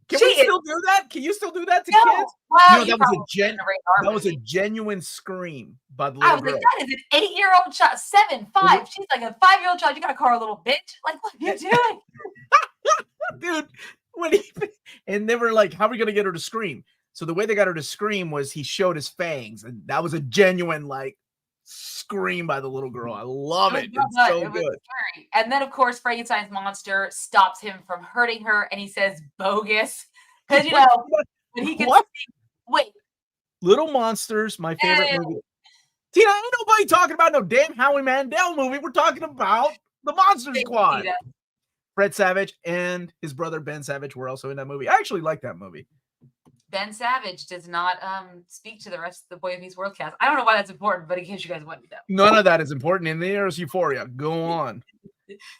Can we still do that? Can you still do that to kids? Well, that was a genuine scream by the little girl. Like, that is an 8-year-old child, 7, 5. She's like a 5-year-old child. You gotta call her a little bitch. Like, what are you doing? Dude, and they were like, how are we gonna get her to scream? So the way they got her to scream was he showed his fangs, and that was a genuine like scream by the little girl. I love it. It's so good. And then, of course, Frankenstein's monster stops him from hurting her, and he says bogus. Because, you know, when he can speak. Wait. Little Monsters, my favorite movie. Tina, ain't nobody talking about no damn Howie Mandel movie. We're talking about the Monster Squad. Fred Savage and his brother Ben Savage were also in that movie. I actually like that movie. Ben Savage does not speak to the rest of the Boy Meets World cast. I don't know why that's important, but in case you guys want to know. None of that is important. In there's Euphoria. Go on.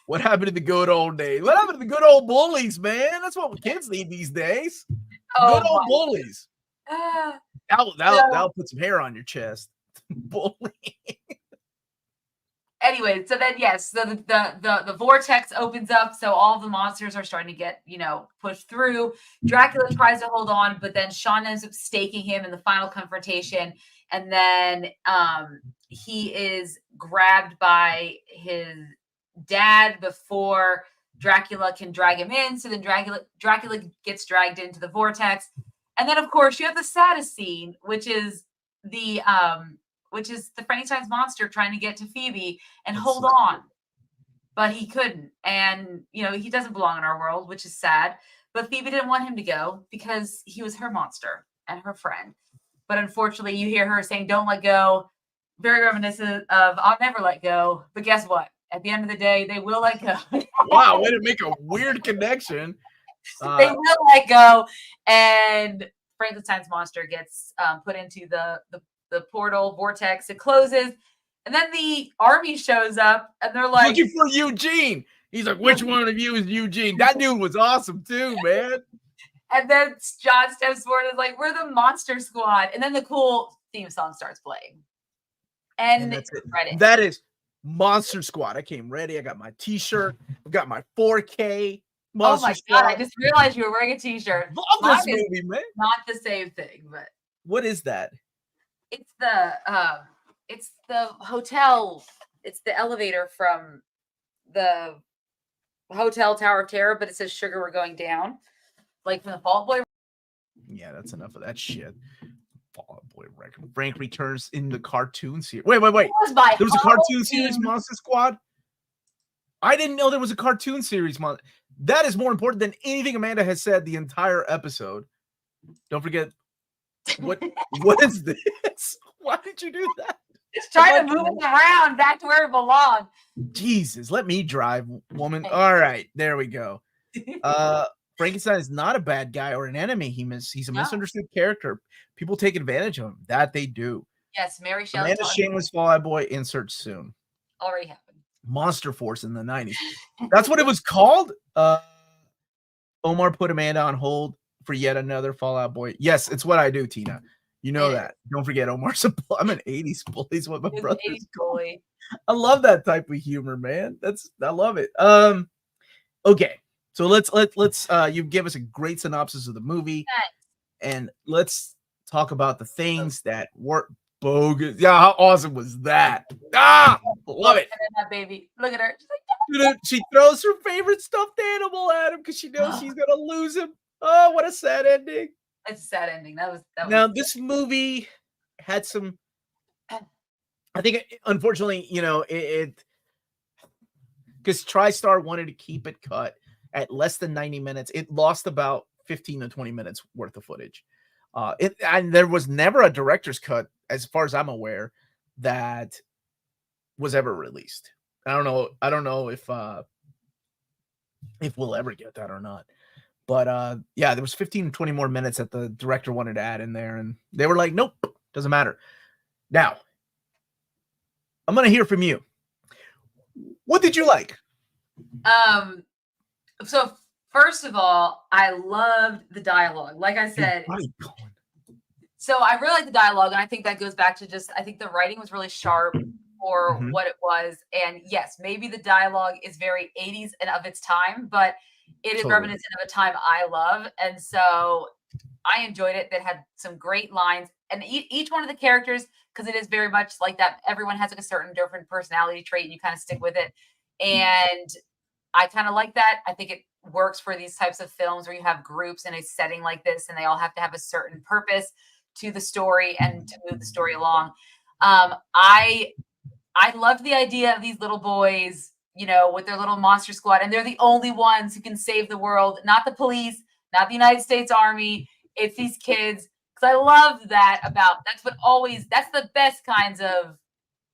What happened to the good old days? What happened to the good old bullies, man? That's what kids need these days. Good old bullies. That'll put some hair on your chest. Bullying. Anyway, so then yes, so the vortex opens up, so all the monsters are starting to get, pushed through. Dracula tries to hold on, but then Sean ends up staking him in the final confrontation, and then he is grabbed by his dad before Dracula can drag him in. So then Dracula gets dragged into the vortex, and then of course you have the saddest scene, which is the Frankenstein's monster trying to get to Phoebe and hold on, but he couldn't. And, he doesn't belong in our world, which is sad. But Phoebe didn't want him to go because he was her monster and her friend. But unfortunately, you hear her saying, don't let go. Very reminiscent of I'll never let go. But guess what? At the end of the day, they will let go. Wow, way to make a weird connection. They will let go. And Frankenstein's monster gets put into the portal vortex. It closes, and then the army shows up, and they're like, looking for Eugene. He's like, which one of you is Eugene? That dude was awesome too, man. And then John steps forward and is like, we're the Monster Squad. And then the cool theme song starts playing. And that's it. That is Monster Squad. I came ready. I got my t-shirt. I've got my 4K Monster Squad. God, I just realized you were wearing a t-shirt. Love this movie, man. Not the same thing, but what is that? It's the hotel. It's the elevator from the Hotel Tower of Terror, but it says sugar, we're going down. Like from the Fall Out Boy. Yeah, that's enough of that shit. Fall Out Boy record. Frank returns in the cartoon series. Wait. There was a cartoon series, Monster Squad? I didn't know there was a cartoon series. That is more important than anything Amanda has said the entire episode. Don't forget. What is this? Why did you do that? Just trying to move it around back to where it belongs. Jesus, let me drive, woman. All right, there we go. Frankenstein is not a bad guy or an enemy. He's a misunderstood character. People take advantage of him. That they do. Yes, Mary Shelley. Amanda Shameless Fall Out Boy insert soon. Already happened. Monster Force in the 90s. That's what it was called. Omar put Amanda on hold for yet another Fallout Boy. Yes, it's what I do, Tina. You know that. Don't forget Omar's I'm an 80s bully. Is what my brother's bully. I love that type of humor, man. I love it. Okay. So let's you give us a great synopsis of the movie, and let's talk about the things that work bogus. Yeah, how awesome was that? Love it. That baby. Look at her. She throws her favorite stuffed animal at him because she knows she's gonna lose him. Oh, what a sad ending. It's a sad ending. That was now this movie had some, I think unfortunately, it because TriStar wanted to keep it cut at less than 90 minutes. It lost about 15 to 20 minutes worth of footage. And there was never a director's cut, as far as I'm aware, that was ever released. I don't know if we'll ever get that or not. But yeah, there was 15 to 20 more minutes that the director wanted to add in there, and they were like, nope, doesn't matter. Now, I'm gonna hear from you. What did you like? So first of all, I loved the dialogue. Like I said, so I really like the dialogue, and I think that goes back to I think the writing was really sharp for what it was. And yes, maybe the dialogue is very 80s and of its time, but it is reminiscent of a time I love. And so I enjoyed it. That had some great lines, and each one of the characters, because it is very much like that, everyone has like a certain different personality trait, and you kind of stick with it. And I kind of like that. I think it works for these types of films where you have groups in a setting like this, and they all have to have a certain purpose to the story and to move the story along. I loved the idea of these little boys, with their little monster squad, and they're the only ones who can save the world, not the police, not the United States Army. It's these kids. Because I love that that's the best kinds of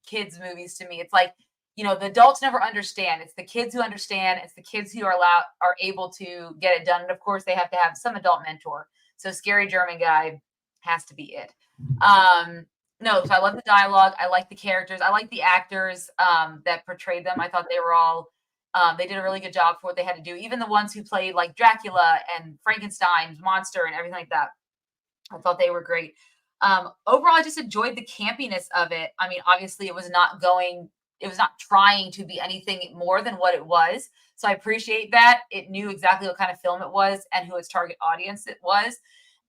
kids movies to me. It's like, the adults never understand. It's the kids who understand. It's the kids who are able to get it done. And of course they have to have some adult mentor. So Scary German Guy has to be it. No, so I love the dialogue. I like the characters. I like the actors that portrayed them. I thought they were all, they did a really good job for what they had to do. Even the ones who played like Dracula and Frankenstein's monster and everything like that. I thought they were great. Overall, I just enjoyed the campiness of it. I mean, obviously it was not trying to be anything more than what it was. So I appreciate that. It knew exactly what kind of film it was and who its target audience it was.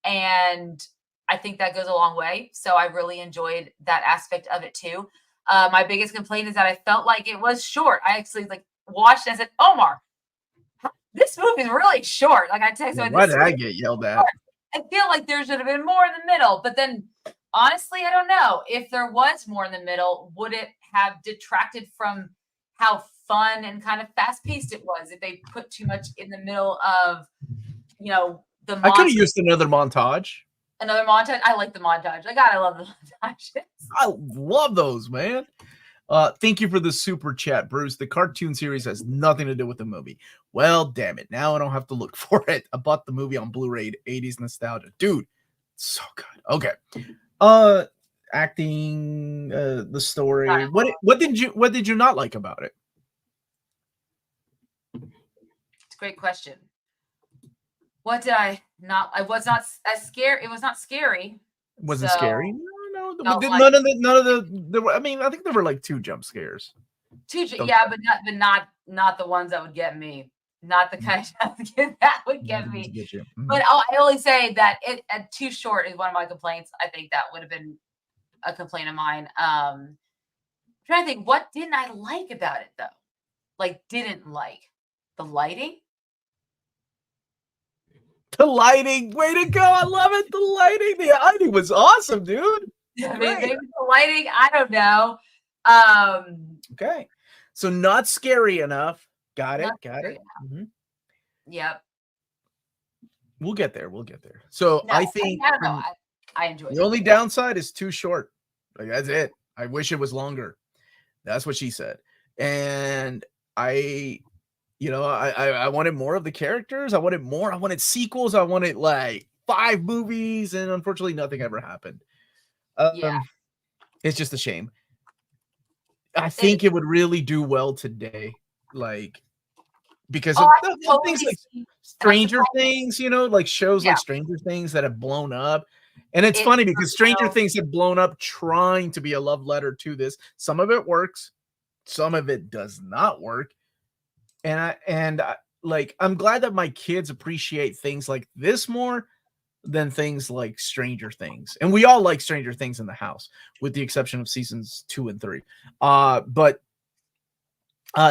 And I think that goes a long way. So I really enjoyed that aspect of it too. My biggest complaint is that I felt like it was short. I actually watched and I said, Omar, this movie is really short. Like I texted, why did I get yelled at? I feel like there should have been more in the middle, but then honestly, I don't know. If there was more in the middle, would it have detracted from how fun and kind of fast-paced it was if they put too much in the middle of, the I could have used another montage. Another montage? I like the montage. I love the montages. I love those, man. Thank you for the super chat, Bruce. The cartoon series has nothing to do with the movie. Well, damn it. Now I don't have to look for it. I bought the movie on Blu-ray, 80s nostalgia. Dude, so good. Okay. Acting, the story. What did you not like about it? It's a great question. What did I not? I was not as scared. It was not scary. Was it scary? No. None of the. I mean, I think there were like 2 jump scares. Yeah, but not the ones that would get me. Not the kind of that would get me. But I only say that it too short is one of my complaints. I think that would have been a complaint of mine. I'm trying to think, what didn't I like about it though? Didn't like the lighting. The lighting, way to go! I love it. The lighting was awesome, dude. Maybe the lighting. I don't know. Okay, so not scary enough. Got it. Mm-hmm. Yep. We'll get there. So no, I think I don't know. I enjoy it. The only downside is too short. That's it. I wish it was longer. That's what she said. And I wanted more of the characters. I wanted more. I wanted sequels. I wanted 5 movies, and unfortunately, nothing ever happened. Yeah, it's just a shame. I think it would really do well today. because of things like Stranger Things, like shows like Stranger Things that have blown up. And it's funny because Stranger Things have blown up trying to be a love letter to this. Some of it works, some of it does not work. And I'm glad that my kids appreciate things like this more than things like Stranger Things. And we all like Stranger Things in the house, with the exception of seasons 2 and 3. But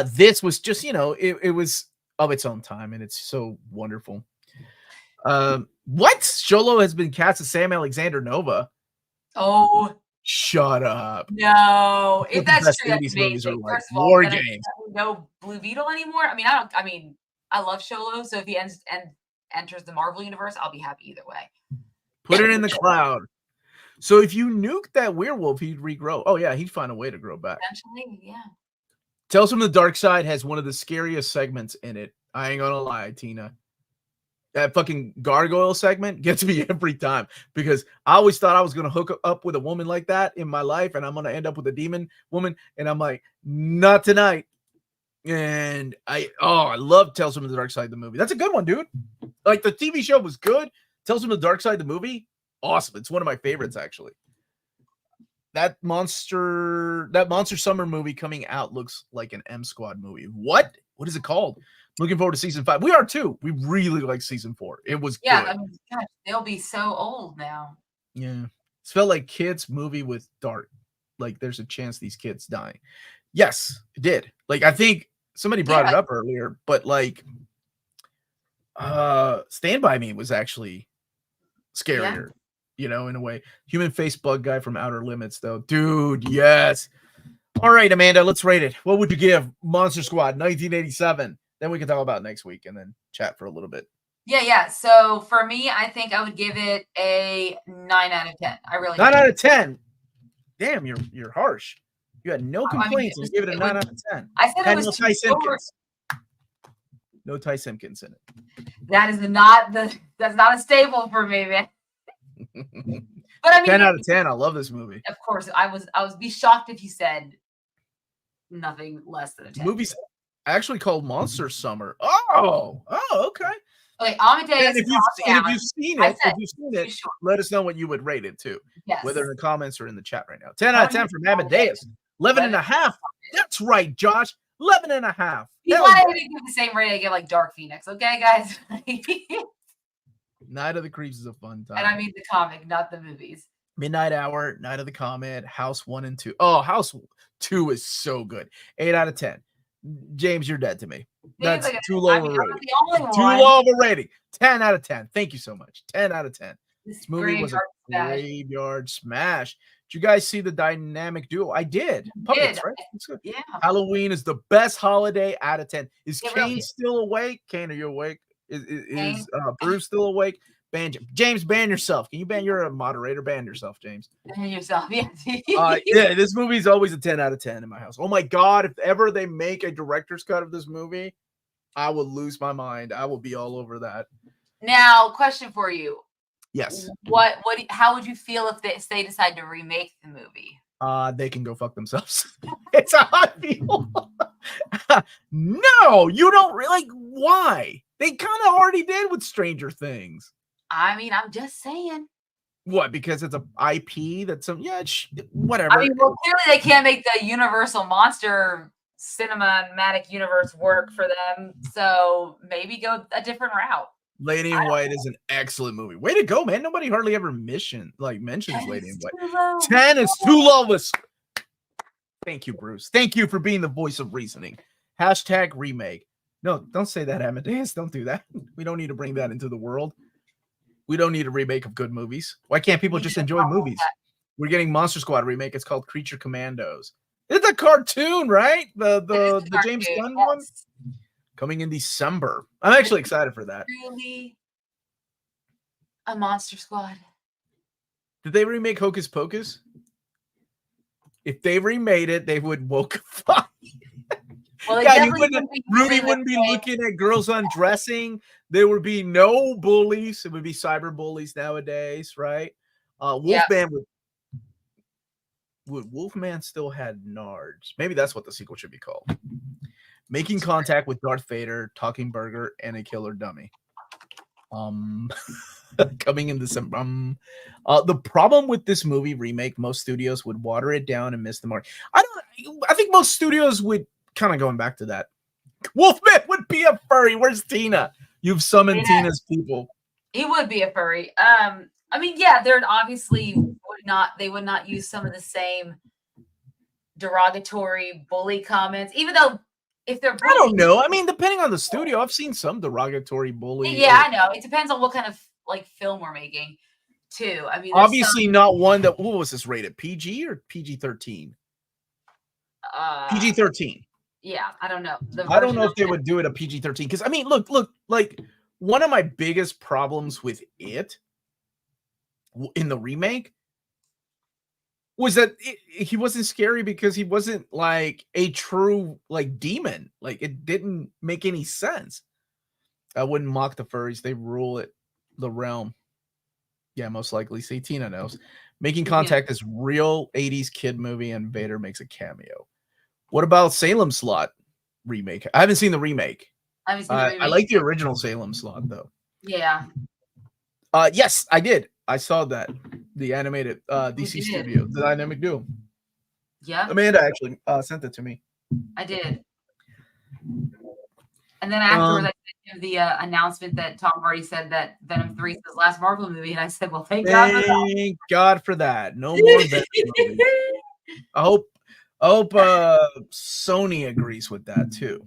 this was just, it was of its own time, and it's so wonderful. What? Sholo has been cast as Sam Alexander Nova. Oh, shut up! No, if that's true, that's amazing. Like First of all, War Games. No Blue Beetle anymore. I love Sholo, so if he enters the Marvel universe, I'll be happy either way. Put it in the cloud. So if you nuke that werewolf, he'd regrow. Oh yeah, he'd find a way to grow back. Eventually, yeah. Tales from the Dark Side has one of the scariest segments in it. I ain't gonna lie, Tina. That fucking gargoyle segment gets me every time, because I always thought I was going to hook up with a woman like that in my life, and I'm going to end up with a demon woman. And I'm like, not tonight. And I love Tales from the Dark Side, the movie. That's a good one, dude. Like, the TV show was good. Tales from the Dark Side, the movie, awesome. It's one of my favorites, actually. That Monster Summer movie coming out looks like an M Squad movie. What is it called? Looking forward to season 5. We are too. We really like season 4. It was good. Gosh, they'll be so old now. Yeah. It felt like kids' movie with Dart. Like there's a chance these kids die. Yes, it did. Like I think somebody brought it up earlier, but like Stand By Me was actually scarier, in a way. Human face bug guy from Outer Limits, though. Dude, yes. All right, Amanda, let's rate it. What would you give Monster Squad 1987? Then we can talk about next week and then chat for a little bit. Yeah. So for me, I think I would give it a 9 out of 10. I really 9 out of 10. Damn, you're harsh. You had no complaints. You gave it a 9 out of 10. I said it was no Ty Simpkins. No Ty Simpkins in it. That's not a staple for me, man. But 10 out of 10. I love this movie. Of course, I was be shocked if you said nothing less than a 10. Movie's actually called Monster Summer. Oh, okay. Okay, Amadeus. And if you've seen it, sure. Let us know what you would rate it too. Yes. Whether in the comments or in the chat right now. 10 out of 10 from Amadeus. 11 and a half. That's right, Josh. 11 and a half. He's not even give the same rating I give like Dark Phoenix. Okay, guys. Night of the Creeps is a fun time. And I mean the comic, not the movies. Midnight Hour, Night of the Comet, House 1 and 2. Oh, House 2 is so good. 8 out of 10. James, you're dead to me. That's too low of a rating. Too low of a rating. 10 out of 10. Thank you so much. 10 out of 10. This movie was a graveyard smash. Did you guys see the dynamic duo? I did. Puppets, right? Yeah. Halloween is the best holiday out of 10. Is Kane still awake? Kane, are you awake? Is Bruce still awake? James, ban yourself. Can you ban? You're a moderator. Ban yourself, James. Ban yourself, yeah. Yeah, this movie is always a 10 out of 10 in my house. Oh my God, if ever they make a director's cut of this movie, I will lose my mind. I will be all over that. Now, question for you. Yes. How would you feel if they decide to remake the movie? They can go fuck themselves. It's how I feel. No, you don't really. Why? They kind of already did with Stranger Things. I mean, I'm just saying. What? Because it's a IP that's whatever. I mean, well, clearly they can't make the Universal Monster cinematic universe work for them, so maybe go a different route. Lady in White is an excellent movie. Way to go, man! Nobody hardly ever mentions Lady in White. 10 is too low. Thank you, Bruce. Thank you for being the voice of reasoning. # remake. No, don't say that, Amadeus. Don't do that. We don't need to bring that into the world. We don't need a remake of good movies. Why can't people just enjoy movies? We're getting Monster Squad remake. It's called Creature Commandos. It's a cartoon, right? The James Gunn one coming in December. I'm actually excited for that. Really, a Monster Squad. Did they remake Hocus Pocus? If they remade it, they would woke up. Well, Rudy wouldn't be looking at girls undressing. There would be no bullies. It would be cyber bullies nowadays, right? Wolfman would Wolfman still had nards? Maybe that's what the sequel should be called. Making Contact with Darth Vader, Talking Burger, and a Killer Dummy. Coming in December. The problem with this movie remake, most studios would water it down and miss the mark. I think most studios would kind of going back to that. Wolfman would be a furry. Where's Tina? You've summoned Tina's people. He would be a furry. I mean, yeah, they're obviously they would not use some of the same derogatory bully comments, even though if they're I don't know. I mean, depending on the studio, I've seen some derogatory bully. Yeah, I know. It depends on what kind of like film we're making, too. I mean, obviously not one that. What was this rated? PG or PG-13? PG-13. Yeah, I don't know. I don't know if they would do it a PG-13 because I mean, look, like one of my biggest problems with it in the remake was that he wasn't scary because he wasn't like a true like demon. Like it didn't make any sense. I wouldn't mock the furries. They rule it, the realm. Yeah, most likely. See, Tina knows. Making Contact is real 80s kid movie and Vader makes a cameo. What about Salem Slot remake? I haven't seen the remake. I like the original Salem Slot though. Yeah. Yes, I did. I saw that. The animated DC Studio, the Dynamic Duo. Yeah. Amanda actually sent it to me. I did. And then afterwards, I sent him the announcement that Tom Hardy said that Venom 3 is his last Marvel movie, and I said, "Well, thank God for that. No more Venom movies." I hope Sony agrees with that too.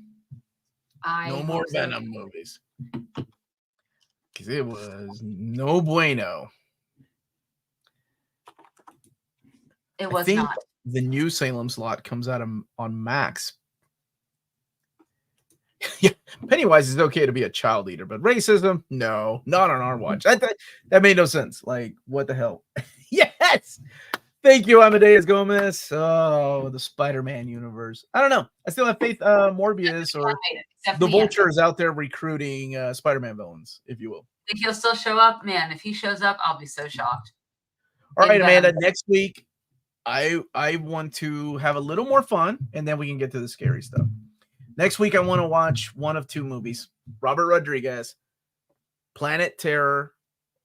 No more Venom movies. Because it was no bueno. It was not. The new Salem Slot comes out on Max. Yeah, Pennywise is okay to be a child eater, but racism, no, not on our watch. That made no sense. Like, what the hell? Yes. Thank you, Amadeus Gomez. Oh, the Spider-Man universe. I don't know. I still have faith Morbius or the Vulture is out there recruiting Spider-Man villains, if you will. Think he'll still show up? Man, if he shows up, I'll be so shocked. All right, Amanda, next week, I want to have a little more fun, and then we can get to the scary stuff. Next week, I want to watch one of two movies. Robert Rodriguez, Planet Terror,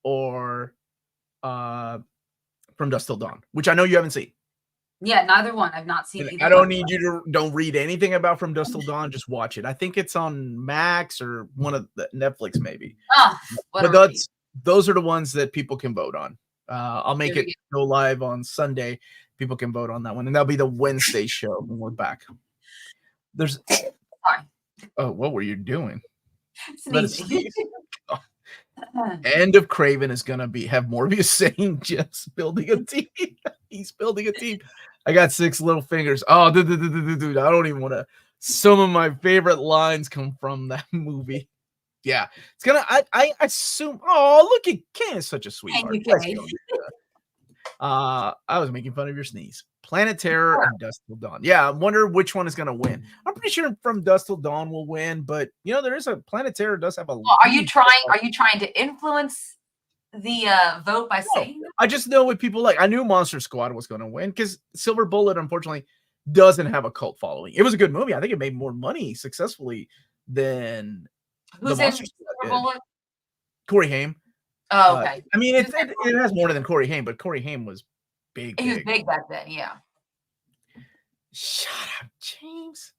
or From Dusk Till Dawn, which I know you haven't seen. Yeah, neither one. I've not seen either. I don't need you to don't read anything about From Dusk Till Dawn. Just watch it. I think it's on Max or one of the Netflix, maybe. But those are the ones that people can vote on. I'll make it go live on Sunday. People can vote on that one, and that'll be the Wednesday show when we're back. There's. Oh, what were you doing? End of Craven is gonna have Morbius saying just building a team. He's building a team. I got 6 little fingers. Oh, dude, I don't even want to. Some of my favorite lines come from that movie. Yeah, it's gonna. I assume. Oh, look at Ken is such a sweetheart. I was making fun of your sneeze. Planet Terror and Dusk Till Dawn. Yeah, I wonder which one is going to win. I'm pretty sure From Dusk Till Dawn will win, but you know there is a Planet Terror does have a. Well, are you trying to influence the vote by saying that? I just know what people like. I knew Monster Squad was going to win because Silver Bullet, unfortunately, doesn't have a cult following. It was a good movie. I think it made more money successfully than the Monster Squad did. Corey Haim. Oh, okay. I mean, it has more than Corey Haim, but Corey Haim was big. He was big back then, yeah. Shut up, James.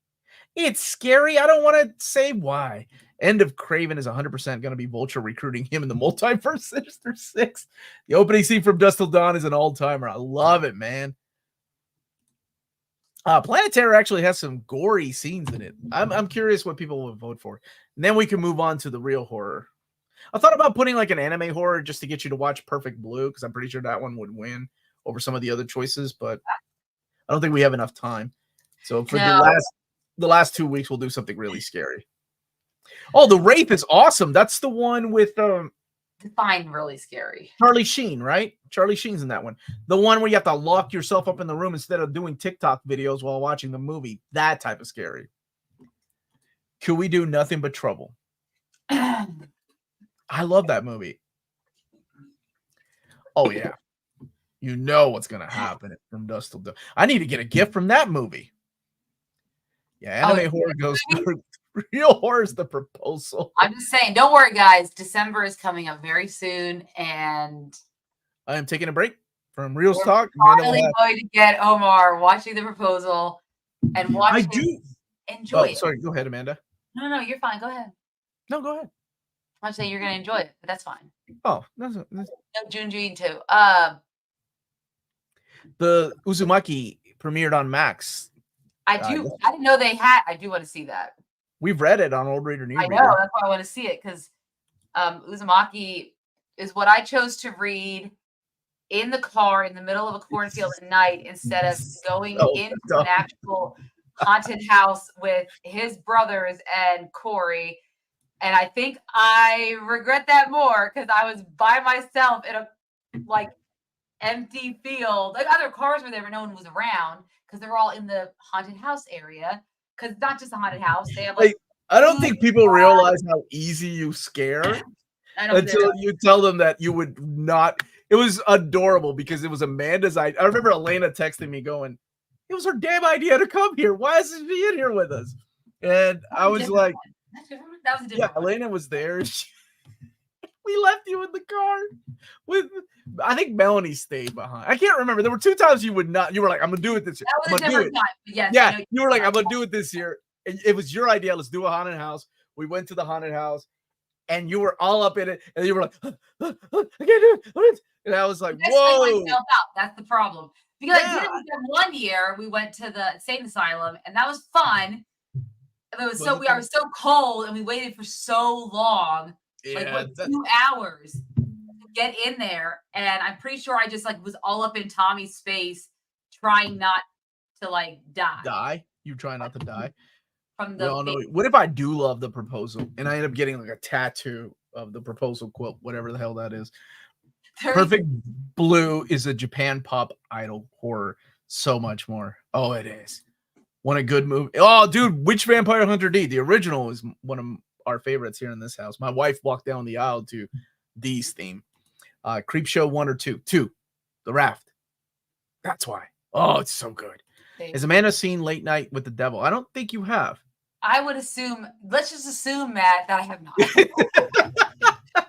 It's scary. I don't want to say why. End of Craven is 100% going to be Vulture recruiting him in the multiverse Sinister 6. The opening scene from Dusk Till Dawn is an all-timer. I love it, man. Planet Terror actually has some gory scenes in it. I'm curious what people will vote for. And then we can move on to the real horror. I thought about putting like an anime horror just to get you to watch Perfect Blue because I'm pretty sure that one would win over some of the other choices, but I don't think we have enough time. So for the last 2 weeks, we'll do something really scary. Oh, The Wraith is awesome. That's the one with define really scary. Charlie Sheen, right? Charlie Sheen's in that one. The one where you have to lock yourself up in the room instead of doing TikTok videos while watching the movie. That type of scary. Could we do Nothing But Trouble? I love that movie. Oh, yeah. You know what's going to happen from Dusk Till Dawn. I need to get a gift from that movie. Yeah, anime horror goes real horror is The Proposal. I'm just saying, don't worry, guys. December is coming up very soon, and I am taking a break from Reelz we're Talk. finally going to get Omar watching The Proposal and watch enjoy it. Sorry, go ahead, Amanda. No, you're fine. Go ahead. No, go ahead. I'm saying you're going to enjoy it, but that's fine. Oh, that's... No, Junjin too. The Uzumaki premiered on Max. I didn't know they had. I do want to see that. We've read it on Old Reader New I Reader. know, that's why I want to see it, because Uzumaki is what I chose to read in the car in the middle of a cornfield at night instead of going into an actual haunted house with his brothers and Corey. And I think I regret that more because I was by myself in a empty field. Like other cars were there, but no one was around because they were all in the haunted house area. Because it's not just a haunted house. They have I don't think people realize how easy you scare until you tell them that you would not. It was adorable because it was Amanda's idea. I remember Elena texting me going, "It was her damn idea to come here. Why isn't she in here with us?" And I was like, that was a different one. Elena was there. We left you in the car with, I think Melanie stayed behind. I can't remember. There were 2 times you would not. You were like, "I'm gonna do it this year." That was a different time. Yes, yeah. You were like, "I'm gonna do it this year." It was your idea. Let's do a haunted house. We went to the haunted house, and you were all up in it, and you were like, "I can't do it." And I was like, "Whoa!" That's the problem. Because I did it one year. We went to the insane asylum, and that was fun. It was we were so cold, and we waited for so long. Yeah, 2 hours to get in there, and I'm pretty sure I just was all up in Tommy's space, trying not to die. You try not to die. From the what if I do love The Proposal and I end up getting a tattoo of The Proposal quote, whatever the hell that is. Perfect Blue is a Japan pop idol horror. So much more. Oh, it is. What a good movie. Oh, dude, which Vampire Hunter D? The original is one of our favorites here in this house. My wife walked down the aisle to D's theme. Creep Show 1 or 2. 2, The Raft. That's why. Oh, it's so good. Has Amanda seen Late Night with the Devil? I don't think you have. I would assume. Let's just assume, Matt, that I have not.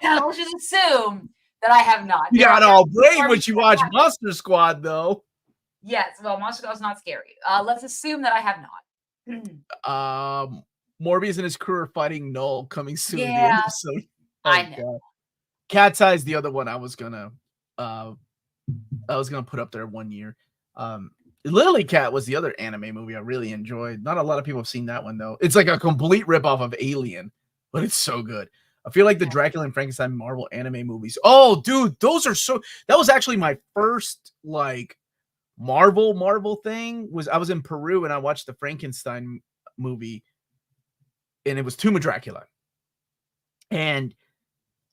Let's just assume that I have not. You got all brave when you watch Monster Squad, though. Yes. Well, Monster Squad is not scary. Let's assume that I have not. Morbius and his crew are fighting Null coming soon. Yeah, I know. Cat's Eye is the other one I was gonna put up there one year. Lily Cat was the other anime movie I really enjoyed. Not a lot of people have seen that one though. It's like a complete ripoff of Alien, but it's so good. I feel like the Dracula and Frankenstein Marvel anime movies. Oh, dude, those are so. That was actually my first Marvel thing. I was in Peru and I watched the Frankenstein movie. And it was Tomb of Dracula. And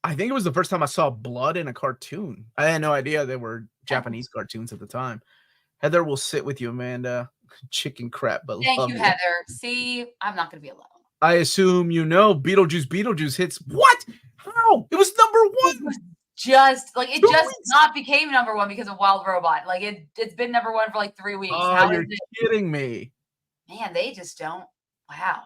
I think it was the first time I saw blood in a cartoon. I had no idea they were Japanese cartoons at the time. Heather will sit with you, Amanda. Chicken crap, but thank you, Heather. See, I'm not going to be alone. I assume you know Beetlejuice hits. What? How? It was number 1. It was just not became number 1 because of Wild Robot. It's been number 1 for 3 weeks. Oh, you're kidding me. Man, they just don't. Wow.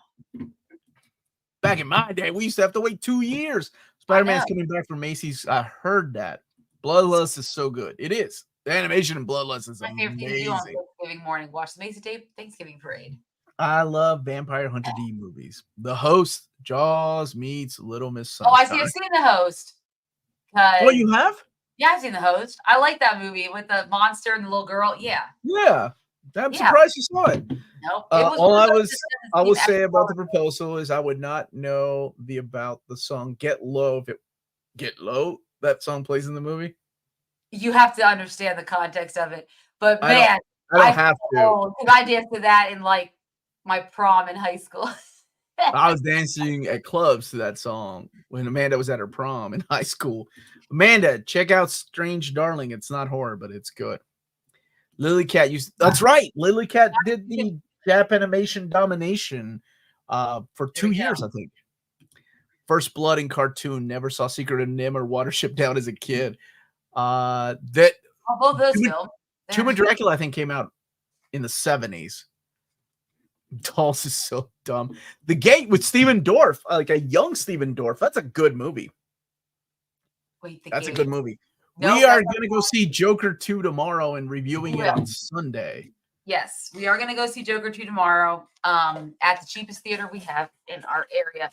Back in my day, we used to have to wait 2 years. Spider-Man's coming back from Macy's. I heard that. Bloodlust is so good. It is. The animation in Bloodlust is amazing. My favorite thing to do on Thanksgiving morning. Watch the Macy's Day Thanksgiving Parade. I love Vampire Hunter D movies. The Host, Jaws meets Little Miss Sunshine. Oh, I've seen The Host. Oh, you have? Yeah, I've seen The Host. I like that movie with the monster and the little girl. Yeah. Yeah. I'm surprised you saw it. Nope. All I will say about The Proposal is I would not know about the song Get Low if Get Low, that song plays in the movie. You have to understand the context of it. But man, I don't have to. Because I danced to that in my prom in high school. I was dancing at clubs to that song when Amanda was at her prom in high school. Amanda, check out Strange Darling. It's not horror, but it's good. Lily Cat that's right. Lily Cat did the Japanimation domination for 2 years, I think. First Blood in cartoon. Never saw Secret of Nim or Watership Down as a kid. Both those films. Tomb of Dracula, I think, came out in the 70s. Dolls is so dumb. The Gate with Steven Dorff, like a young Steven Dorff. That's a good movie. Wait, That's a good movie. No, we are going to go see Joker 2 tomorrow and reviewing it on Sunday. Yes, we are going to go see Joker 2 tomorrow at the cheapest theater we have in our area.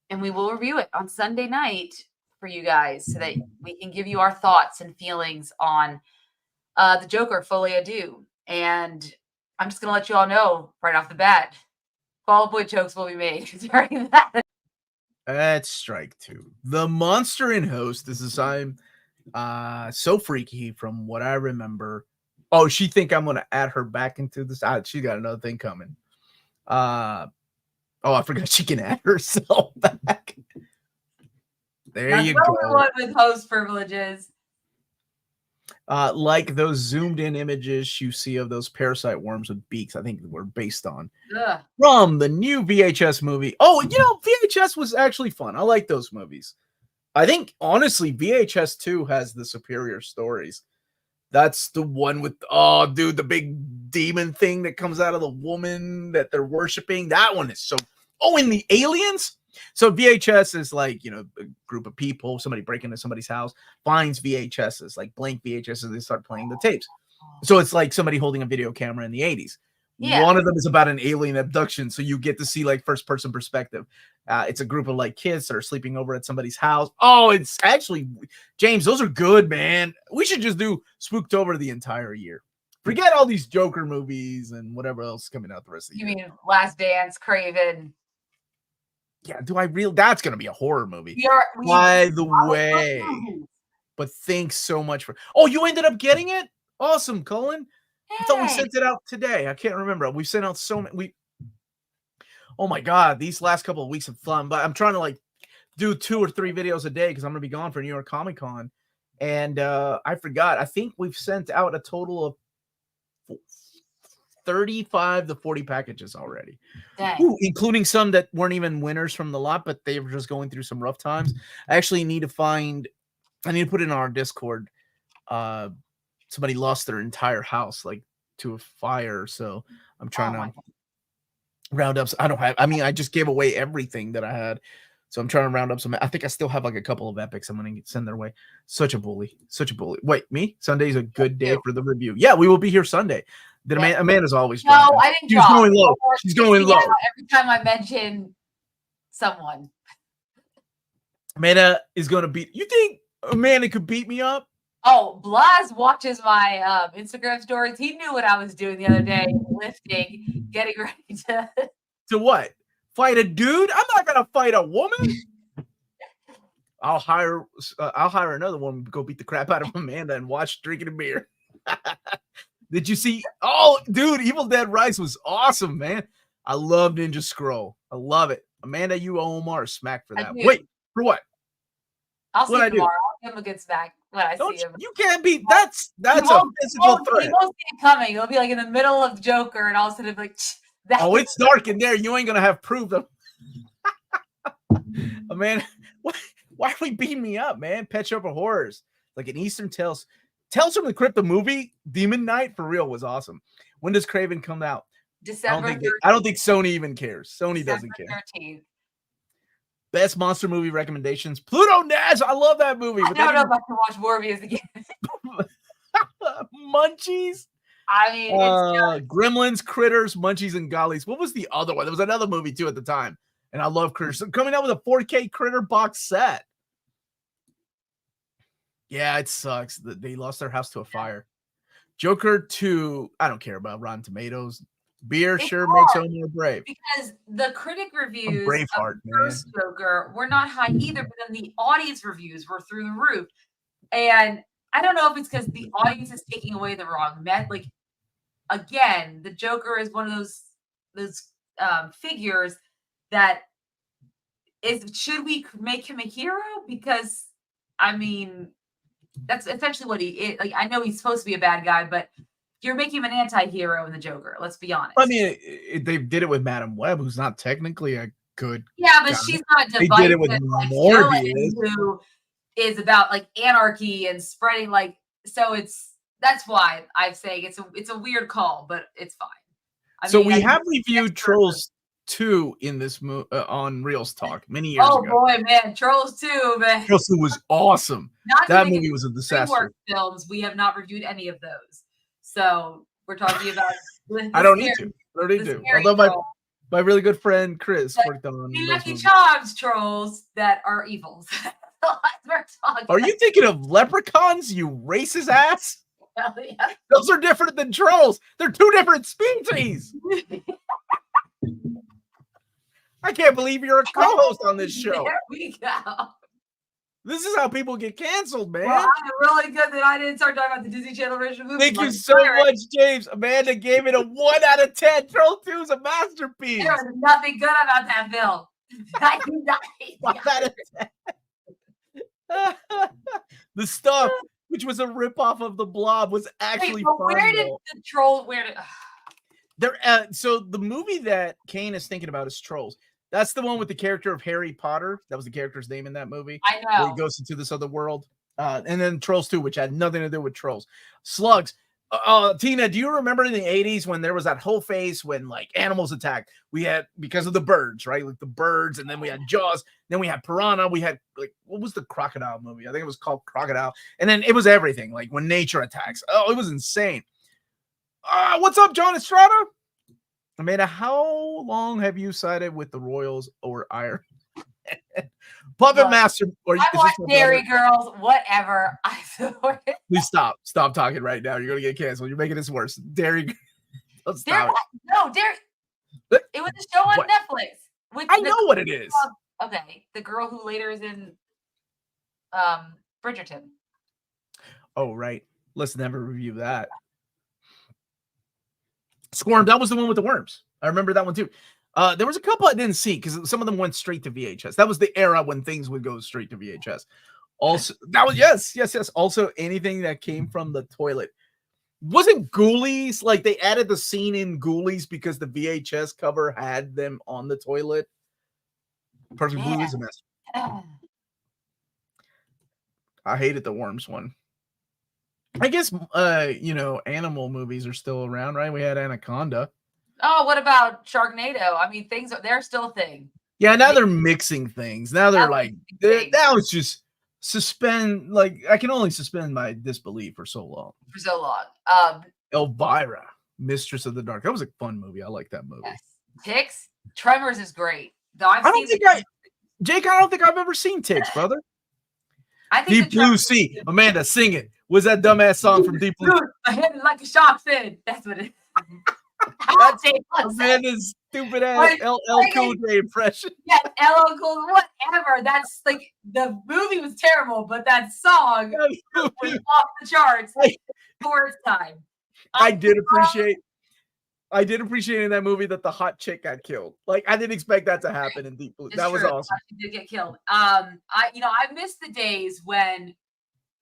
And we will review it on Sunday night for you guys so that we can give you our thoughts and feelings on the Joker, Folie à Deux. And I'm just going to let you all know right off the bat, Fall Out Boy jokes will be made during that. That's strike 2. The monster in host. This is I'm so freaky from what I remember. Oh, she think I'm gonna add her back into this. She got another thing coming. Oh, I forgot she can add herself back. There you go. One with host privileges. Like those zoomed in images you see of those parasite worms with beaks, I think were based on from the new VHS movie. Oh, VHS was actually fun. I like those movies. I think honestly, VHS 2 has the superior stories. That's the one with the big demon thing that comes out of the woman that they're worshiping. That one is so. Oh, and the aliens. So VHS is like, a group of people, somebody breaking into somebody's house, finds VHSs, like blank VHSs, they start playing the tapes. So it's like somebody holding a video camera in the 80s. Yeah. One of them is about an alien abduction, so you get to see like first person perspective. It's a group of like kids that are sleeping over at somebody's house. Oh, it's actually, James, those are good, man. We should just do Spooktober the entire year. Forget all these Joker movies and whatever else is coming out the rest of the year. You mean Last Dance, Craven? Yeah, that's going to be a horror movie. By the way, but thanks so much for. Oh, you ended up getting it? Awesome, Colin. Hey. I thought we sent it out today. I can't remember. We sent out so many. Oh my God, these last couple of weeks have flown. But I'm trying to like do 2 or 3 videos a day because I'm going to be gone for New York Comic Con. And I forgot. I think we've sent out a total of 35 to 40 packages already. Ooh, including some that weren't even winners from the lot, but they were just going through some rough times. I actually need to put it in our Discord. Somebody lost their entire house like to a fire, so I'm trying to round up. I just gave away everything that I had, so I'm trying to round up some. I think I still have like a couple of epics I'm going to send their way. Such a bully. Wait, me? Sunday's a good day for the review. Yeah, we will be here Sunday. Amanda's always dropping. No, I didn't drop. Going low. She's going low. Every time I mention someone. Amanda is going to beat. You think Amanda could beat me up? Oh, Blas watches my Instagram stories. He knew what I was doing the other day, lifting, getting ready to. To what? Fight a dude? I'm not going to fight a woman. I'll hire another woman to go beat the crap out of Amanda and watch drinking a beer. Did you see? Oh, dude, Evil Dead Rise was awesome, man. I love Ninja Scroll. I love it. Amanda, you owe Omar a smack for that. Wait, for what? I'll see him tomorrow. I'll give him a good smack when I see him. You can't beat that's a physical threat. He won't see it coming. It'll be like in the middle of Joker, and all of a sudden it'll be like, oh, it's dark in there. You ain't gonna have proof of. Amanda, why are we beating me up, man? Pet Shop of Horrors, like an Eastern Tales from the Crypt, the movie Demon Knight for real was awesome. When does Craven come out? December. I don't think Sony even cares. Sony doesn't care. 13th. Best monster movie recommendations: Pluto Nash. I love that movie. I don't know if I can watch Morbius again. Munchies. I mean, Gremlins, Critters, Munchies, and Gollies. What was the other one? There was another movie too at the time, and I love Critters. So coming out with a 4K Critter box set. Yeah, it sucks that they lost their house to a fire. Joker 2, I don't care about Rotten Tomatoes. Beer sure makes Omar brave. Because the critic reviews of the first Joker were not high either, but then the audience reviews were through the roof. And I don't know if it's because the audience is taking away the wrong like, again, the Joker is one of those figures that should we make him a hero? Because, I mean, that's essentially what he is. Like, I know he's supposed to be a bad guy, but you're making him an anti-hero in the Joker. Let's be honest. I mean, they did it with Madam Web, who's not technically a good. Yeah, but she's not divisive. They did it with Morbius, who is about like anarchy and spreading so that's why I'm saying it's a weird call, but it's fine. So we have reviewed Trolls 2 in this on Reelz Talk many years ago. Oh boy, man, Trolls 2, man. Trolls 2 was awesome. That movie was a disaster. Films, we have not reviewed any of those. So we're talking about. I don't need to. Although my really good friend Chris worked on. Lucky Charms trolls that are evils. Are you thinking of leprechauns, you racist ass? Well, yeah. Those are different than trolls. They're two different species. I can't believe you're a co-host on this show. There we go. This is how people get canceled, man. Well, I'm really good that I didn't start talking about the Disney Channel original movie. Thank you so much, James. Amanda gave it a 1 out of 10. Troll 2 is a masterpiece. There was nothing good about that film. 1 out of 10. The Stuff, which was a ripoff of The Blob, was actually fun. Where did the troll? So the movie that Kane is thinking about is Trolls. That's the one with the character of Harry Potter. That was the character's name in that movie. I know. Where he goes into this other world. And then Trolls 2, which had nothing to do with trolls. Slugs. Tina, do you remember in the 80s when there was that whole phase when like animals attacked? We had, because of the birds, right? Like the birds, and then we had Jaws, then we had Piranha, we had like, what was the crocodile movie? I think it was called Crocodile. And then it was everything, like when nature attacks. Oh, it was insane. What's up, John Estrada? Amanda, how long have you sided with the Royals or Iron? Puppet Master. Or I watch Dairy Girls, whatever. Please stop. Stop talking right now. You're going to get canceled. You're making this worse. Dairy. No, Dairy. It was a show on Netflix. I know what it is. Okay. The girl who later is in Bridgerton. Oh, right. Let's never review that. Squirm, that was the one with the worms. I remember that one too. There was a couple I didn't see because some of them went straight to VHS. That was the era when things would go straight to VHS. Also, that was yes. Also, anything that came from the toilet. Wasn't Ghoulies like they added the scene in Ghoulies because the VHS cover had them on the toilet? Perfect Blue is a mess. I hated the worms one. I guess, animal movies are still around, right? We had Anaconda. Oh, what about Sharknado? I mean, they're still a thing. Yeah, now they're mixing things. Now they're now it's just suspend. Like, I can only suspend my disbelief for so long. Elvira, Mistress of the Dark. That was a fun movie. I like that movie. Yes. Ticks. Tremors is great. I don't think I've ever seen Ticks, brother. I think Deep Blue Sea. Amanda, sing it. Was that dumbass song from Deep Blue? I hit it like a shark fin. That's what it is. That's Amanda's stupid ass LL Cool J impression. Yeah, LL Cool, whatever. That's like the movie was terrible, but that song was off the charts for its time. I did appreciate in that movie that the hot chick got killed. Like, I didn't expect that to happen in Deep Blue. That was awesome. She did get killed. I missed the days when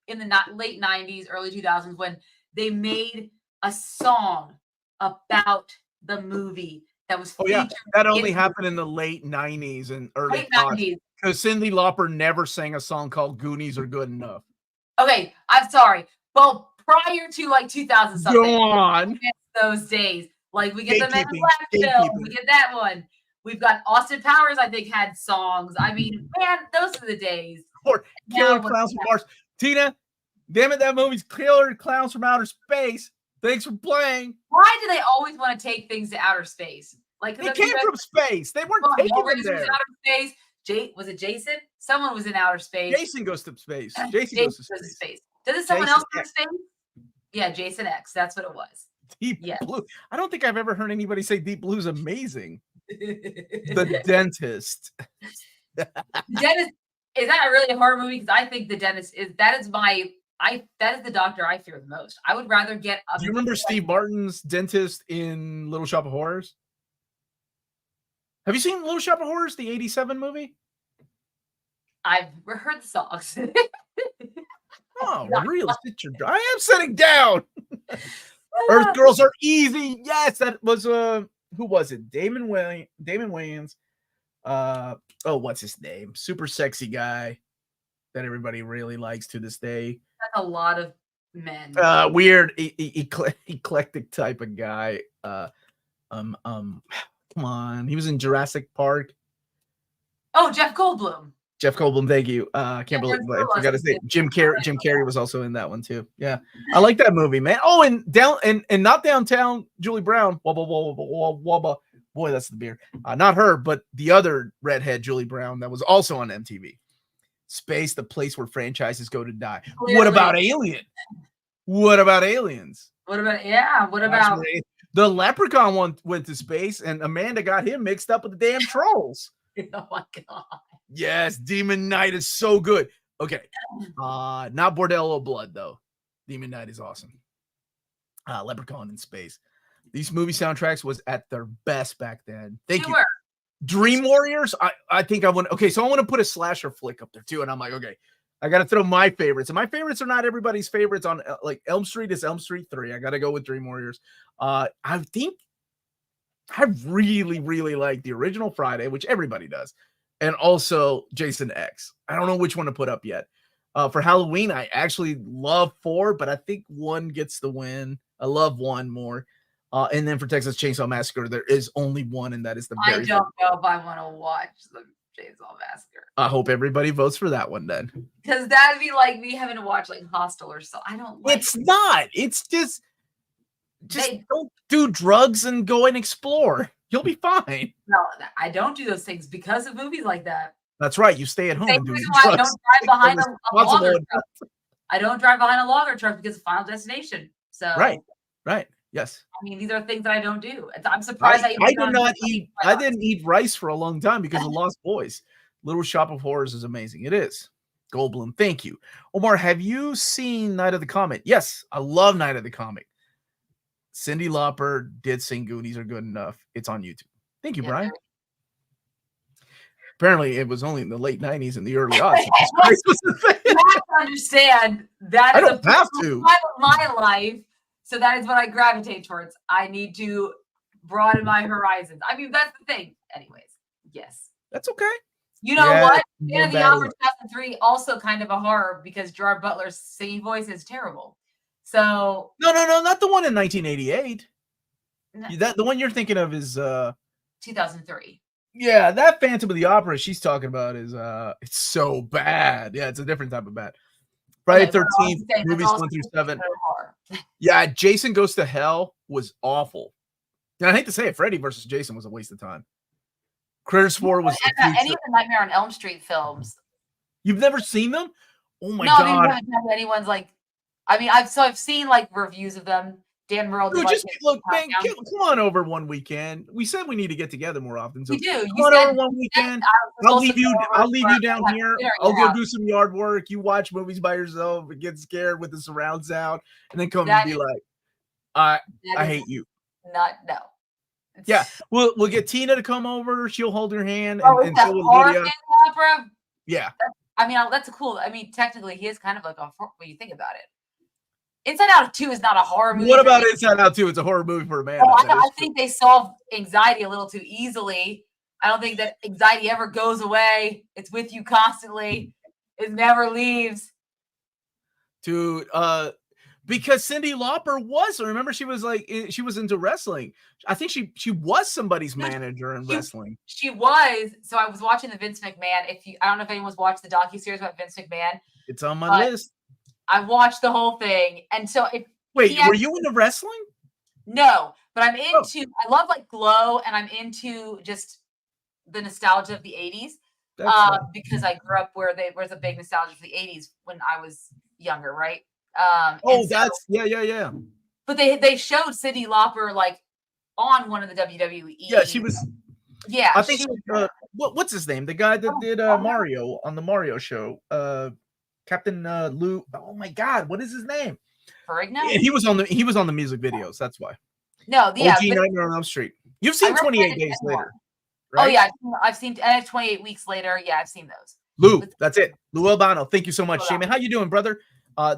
in the late 90s, early 2000s, when they made a song about the movie that was featured. That only happened in the late 90s and early 90s. Because Cyndi Lauper never sang a song called Goonies Are Good Enough. Okay, I'm sorry. Well, prior to like 2000 something. Go on. Those days. Like, we get the Men in Black film. We get that one. We've got Austin Powers, I think, had songs. I mean, man, those are the days. Or Killer Clowns from Mars. Tina, damn it, that movie's Killer Clowns from Outer Space. Thanks for playing. Why do they always want to take things to outer space? Like, they came from space. They weren't taking them there. Was outer space. Was it Jason? Someone was in outer space. Jason goes to space. Jason goes to space. Doesn't someone else go to space? Yeah, Jason X. That's what it was. Deep Blue. I don't think I've ever heard anybody say Deep Blue is amazing. The Dentist. The Dentist, is that really a horror movie? Because I think The Dentist that is the doctor I fear the most. I would rather get a. Do you remember Steve Martin's dentist in Little Shop of Horrors? Have you seen Little Shop of Horrors, the 87 movie? I've heard the songs. Oh, really? I am sitting down. Earth Girls Are Easy. Yes, that was who was it? Damon Wayans. What's his name? Super sexy guy that everybody really likes to this day. That's a lot of men. Weird, eclectic type of guy. Come on, he was in Jurassic Park. Oh, Jeff Goldblum. Jeff Goldblum, thank you. I can't believe I forgot to say Jim Carrey. Jim Carrey was also in that one too. Yeah, I like that movie, man. Oh, and not Downtown, Julie Brown. Wubba, wubba, wubba, wubba. Boy, that's the beer. Not her, but the other redhead, Julie Brown, that was also on MTV. Space, the place where franchises go to die. Clearly. What about Alien? What about Aliens? What about the Leprechaun one went to space, and Amanda got him mixed up with the damn trolls. Oh my god. Yes, Demon Knight is so good. Okay. Not Bordello Blood, though. Demon Knight is awesome. Leprechaun in space. These movie soundtracks was at their best back then. Thank you. Dream Warriors. I think I want. Okay, so I want to put a slasher flick up there too, and I'm like, okay, I got to throw my favorites, and my favorites are not everybody's favorites. On like Elm Street is Elm Street 3. I got to go with Dream Warriors. I think I really, really like the original Friday, which everybody does, and also Jason X. I don't know which one to put up yet. For Halloween, I actually love 4, but I think 1 gets the win. I love 1 more. And then for Texas Chainsaw Massacre, there is only 1, and that is the very. I don't know if I want to watch the Chainsaw Massacre. I hope everybody votes for that one then. Because that'd be like me having to watch like Hostel or so. I don't like it's not. It's just don't do drugs and go and explore. You'll be fine. No, I don't do those things because of movies like that. That's right. You stay at home and do drugs. I don't drive behind a logger truck. I don't drive behind a logger truck because of Final Destination. So Right. Yes. I mean, these are things that I don't do. I'm surprised I didn't eat rice for a long time because of Lost Boys. Little Shop of Horrors is amazing. It is. Goldblum, thank you. Omar, have you seen Night of the Comet? Yes, I love Night of the Comet. Cyndi Lauper did sing Goonies Are Good Enough. It's on YouTube. Thank you, Brian. Apparently, it was only in the late 90s and the early aughts. You have to understand that is a part of my life. So that is what I gravitate towards. I need to broaden my horizons. I mean, that's the thing. Anyways, yes. That's okay. You know what? Phantom of the Opera 2003, also kind of a horror because Gerard Butler's singing voice is terrible. So No, not the one in 1988. No. The one you're thinking of is 2003. Yeah, that Phantom of the Opera she's talking about is it's so bad. Yeah, it's a different type of bad. Friday 13th, movies 1 through 7. Yeah, Jason Goes to Hell was awful. And I hate to say it, Freddy versus Jason was a waste of time. Critters 4 was any of the Nightmare on Elm Street films. You've never seen them? Oh my god! No, I haven't had anyone's like. I mean, I've seen like reviews of them. Dan Merle. Dude, just look, man. Come on over one weekend. We said we need to get together more often. So we do. Come on over one weekend. I'll leave you down here. I'll go do some yard work. You watch movies by yourself and get scared with the surround sound, and then come and be like, I hate you. No. Yeah, we'll get Tina to come over. She'll hold your hand and so will Lydia. Opera? Yeah. I mean, that's cool. I mean, technically, he is kind of like a horror when you think about it. Inside Out 2 is not a horror movie. What about Inside Out 2? It's a horror movie for a man. I think they solve anxiety a little too easily. I don't think that anxiety ever goes away. It's with you constantly. It never leaves. Dude, because Cyndi Lauper remember she was like, she was into wrestling. I think she was somebody's manager in wrestling. She was. So I was watching the Vince McMahon. I don't know if anyone's watched the docuseries about Vince McMahon. It's on my list. I watched the whole thing. And so were you into wrestling? No, but I'm into, I love like Glow, and I'm into just the nostalgia of the 80s. Because I grew up where there was a big nostalgia for the 80s when I was younger, right? Yeah. But they showed Cyndi Lauper like on one of the WWE. Yeah, she was. Yeah, I think it was. What's his name? The guy that did Mario on the Mario show. Captain Lou. Oh my God, what is his name? Ferrigno? Yeah, he was on the music videos. That's why. No, yeah. OG Nightmare on Elm Street. You've seen 28 Days Later. Right? Oh yeah, I've seen 28 Weeks Later. Yeah, I've seen those. Lou, that's it. Lou Albano. Thank you so much, Shaman. How you doing, brother?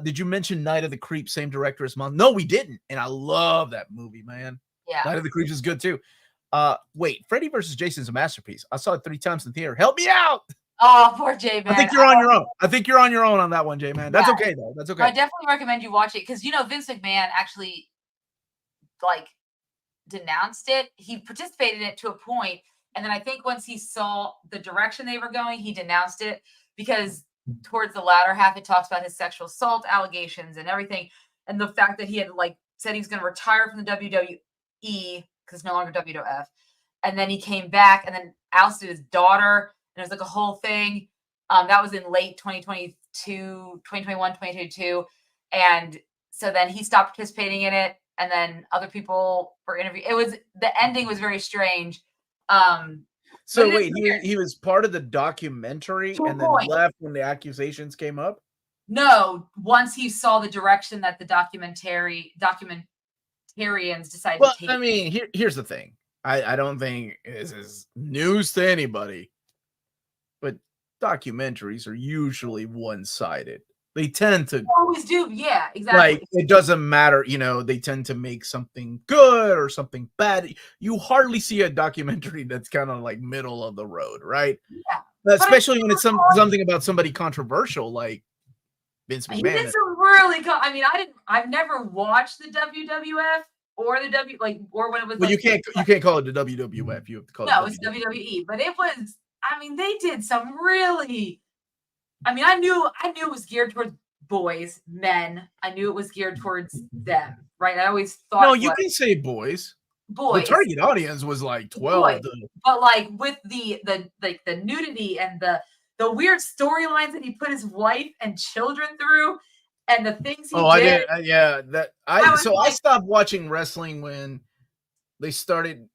Did you mention Night of the Creeps? Same director as Mom? No, we didn't. And I love that movie, man. Yeah. Night of the Creeps is good too. Wait, Freddy versus Jason's a masterpiece. I saw it 3 times in the theater. Help me out. Oh, poor J Man. I think you're on your own. I think you're on your own on that one, J Man. That's okay though. That's okay. I definitely recommend you watch it because Vince McMahon actually like denounced it. He participated in it to a point, and then I think once he saw the direction they were going, he denounced it because towards the latter half, it talks about his sexual assault allegations and everything, and the fact that he had like said he was going to retire from the WWE because it's no longer WWF, and then he came back and then ousted his daughter, and it was like a whole thing. That was in late 2022, 2021, 2022, and so then he stopped participating in it, and then other people were interviewed. It was the ending was very strange. So wait, he was part of the documentary and then left when the accusations came up? No, once he saw the direction that the documentarians decided to take. I mean, here's the thing. I don't think this is news to anybody, but documentaries are usually one-sided. They tend to always do. Yeah, exactly. Like, it doesn't matter, they tend to make something good or something bad. You hardly see a documentary that's kind of like middle of the road, right? Yeah. Especially when it's something about somebody controversial like Vince McMahon. He did some really I've never watched the WWF or the or when it was. Well, you can't call it the WWF. You have to call it. It's WWE. But it was. They did some really. I knew it was geared towards boys, men. I knew it was geared towards them, right? I always thought. No, you can say boys. Boys. The target audience was like 12. But like with the nudity and the weird storylines that he put his wife and children through, and the things he did. I stopped watching wrestling when they started.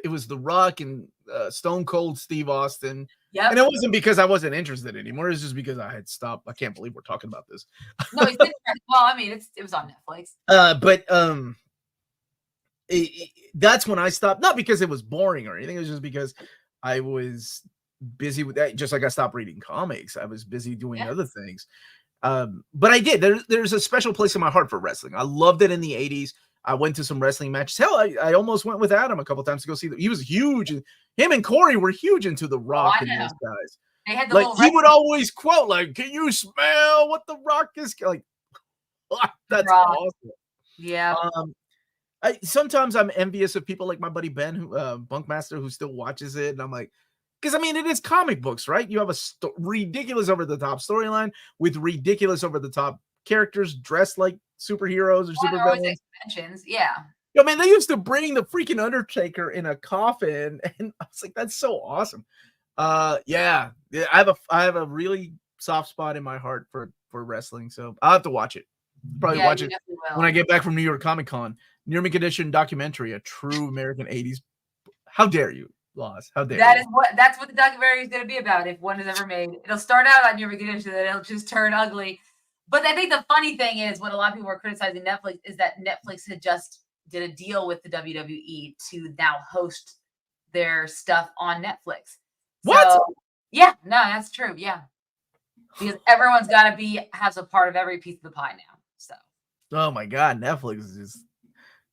It was The Rock and Stone Cold Steve Austin. Yep. And it wasn't because I wasn't interested anymore. It's just because I had stopped. I can't believe we're talking about this. No, it's well, it was on Netflix. That's when I stopped. Not because it was boring or anything. It was just because I was busy with that. Just like I stopped reading comics. I was busy doing other things. But I did. There's a special place in my heart for wrestling. I loved it in the 80s. I went to some wrestling matches. Hell, I almost went with Adam a couple times to go see them. He was huge. Him and Corey were huge into The Rock and those guys. They had the he would always quote, like, "Can you smell what The Rock is like?" That's awesome. Yeah. Sometimes I'm envious of people like my buddy Ben, who Bunkmaster, who still watches it, and I'm like, because it is comic books, right? You have a ridiculous over the top storyline with ridiculous over the top characters dressed like superheroes or supervillains. Yeah. Man, they used to bring the freaking Undertaker in a coffin, and I was like, that's so awesome. I have a really soft spot in my heart for wrestling, so I'll have to watch it. Probably watch it when I get back from New York Comic Con. Near Mint Condition documentary, a true American 80s. How dare you, Loz? How dare you? That's what the documentary is going to be about if one is ever made. It'll start out on Near Mint Condition, then it'll just turn ugly. But I think the funny thing is, what a lot of people were criticizing Netflix is that Netflix had just did a deal with the WWE to now host their stuff on Netflix. What? So, yeah, no, that's true. Yeah, because everyone's got to has a part of every piece of the pie now. So. Oh my God, Netflix is.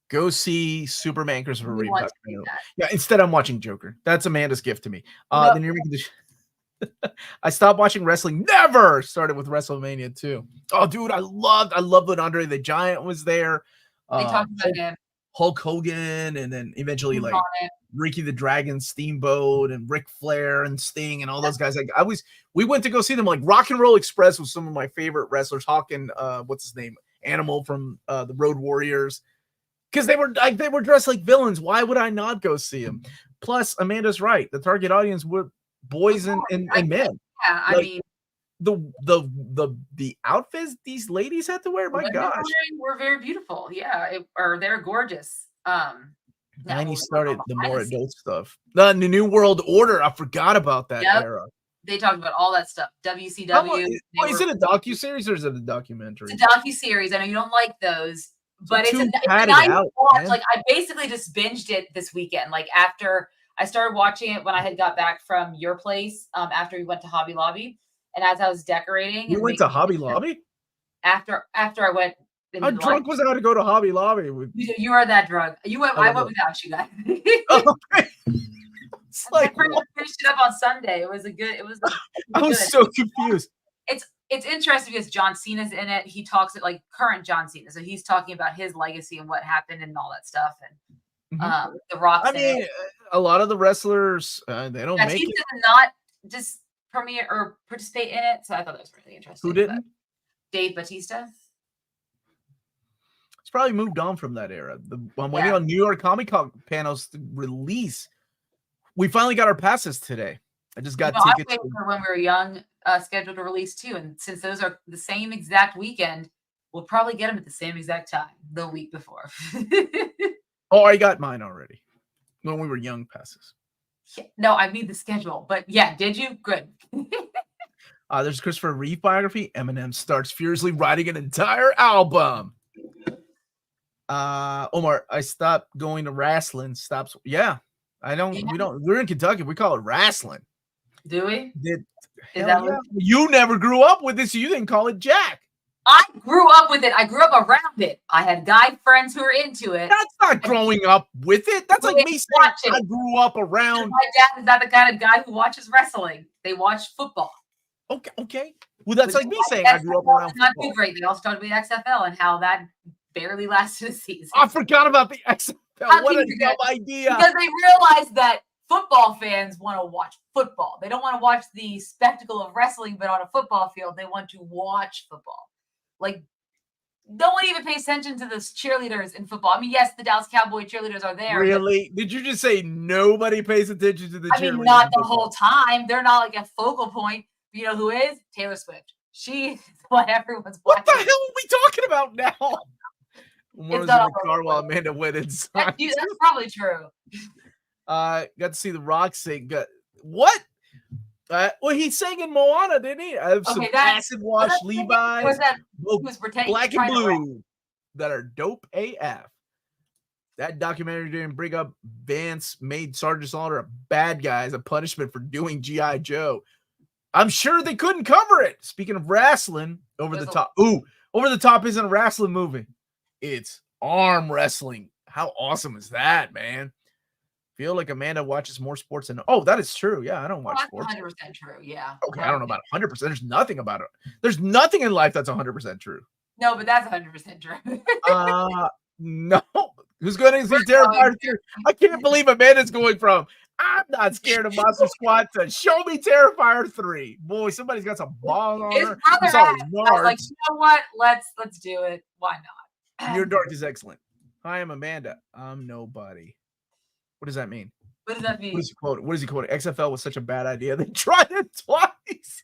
Go see Superman Christopher Reeve. Yeah, instead I'm watching Joker. That's Amanda's gift to me. The Near Mint Condition. I stopped watching wrestling. Never started with WrestleMania 2. Oh, dude, I loved when Andre the Giant was there. They talked about him. Hulk Hogan, and then eventually like Ricky the Dragon Steamboat and Ric Flair and Sting and all those guys. Like we went to go see them. Like Rock and Roll Express was some of my favorite wrestlers. Hawk and what's his name? Animal from the Road Warriors. Because they were dressed like villains. Why would I not go see them? Plus, Amanda's right. The target audience were boys and men. Yeah, I mean, the outfits these ladies had to wear. My gosh, were very beautiful. Yeah, they're gorgeous. And he started the more adult stuff. The New World Order. I forgot about that era. They talked about all that stuff. WCW. Is it a docuseries or is it a documentary? It's a docuseries. I know you don't like those. But it's a nice watch. Like I basically just binged it this weekend. Like after I started watching it when I had got back from your place, after we went to Hobby Lobby, and as I was decorating, you went to Hobby Lobby after I went. How drunk was I to go to Hobby Lobby? You are that drunk. You went. I went without you guys. Okay. It's like finished it up on Sunday. It was a good. It was. I was so confused. It's interesting because John Cena's in it. He talks like current John Cena. So he's talking about his legacy and what happened and all that stuff. And The Rock's I mean, a lot of the wrestlers they don't make it. Batista did not just premiere or participate in it, so I thought that was really interesting. Who didn't? Dave Batista. It's probably moved on from that era. I'm waiting on New York Comic Con panels to release. We finally got our passes today. I just got tickets. I waited for when we were young, scheduled to release too. And since those are the same exact weekend, we'll probably get them at the same exact time the week before. Oh, I got mine already when we were young passes. Yeah, no, I mean the schedule. But yeah, did you? Good. There's Christopher Reeve biography. Eminem starts furiously writing an entire album. Omar, I stopped going to wrestling. Yeah. I don't. Yeah. We don't. We're in Kentucky. We call it wrestling. Do we? You never grew up with this. So you didn't call it Jack. I grew up with it. I grew up around it. I had guy friends who were into it. That's not growing up with it. That's like me saying I grew up around. My dad is not the kind of guy who watches wrestling. They watch football. Okay. Well, that's like me saying I grew up around football. Not too great. They also talked about the XFL and how that barely lasted a season. I forgot about the XFL. What a dumb idea. Because they realized that football fans want to watch football. They don't want to watch the spectacle of wrestling, but on a football field, they want to watch football. Like, no one even pays attention to the cheerleaders in football. I mean, yes, the Dallas Cowboy cheerleaders are there. Really? Did you just say nobody pays attention to the cheerleaders? I mean, not the whole time. They're not like a focal point. You know who is? Taylor Swift. She's what everyone's watching. What the hell are we talking about now? One was in the car while Amanda went inside. That's probably true. Got to see The Rock sing. What? Well, he sang in Moana, didn't he? I have some acid wash Levi's, black and blue, that are dope AF. That documentary didn't bring up Vance made Sergeant Slaughter a bad guy as a punishment for doing G.I. Joe. I'm sure they couldn't cover it. Speaking of wrestling, Over the Top. Over the Top isn't a wrestling movie. It's arm wrestling. How awesome is that, man? Feel like Amanda watches more sports than that is true. Yeah, I don't watch sports. 100% true. Yeah. Okay, I don't know about 100%. There's nothing about it. There's nothing in life that's 100% true. No, but that's 100% true. No. Who's going to see Terrifier 3? I can't believe Amanda's going from I'm not scared of Monster Squad to show me Terrifier 3. Boy, somebody's got some balls on her. I was like, you know what? Let's do it. Why not? Your Dark is excellent. Hi, I'm Amanda. I'm nobody. What does that mean? What does that mean? What is he quoting? XFL was such a bad idea. They tried it twice.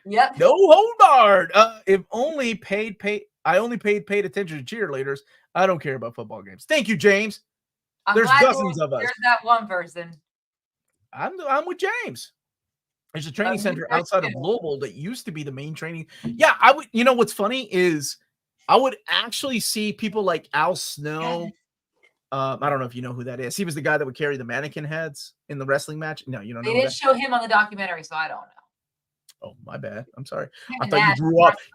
Yep. No hold barred. I only paid attention to cheerleaders. I don't care about football games. Thank you, James. There's dozens of us. There's that one person. I'm with James. There's a training center outside of Louisville that used to be the main training. Yeah, I would. You know what's funny is I would actually see people like Al Snow. I don't know if you know who that is. He was the guy that would carry the mannequin heads in the wrestling match. No, you don't know. They didn't show him on the documentary, so I don't know. Oh, my bad. I'm sorry. I thought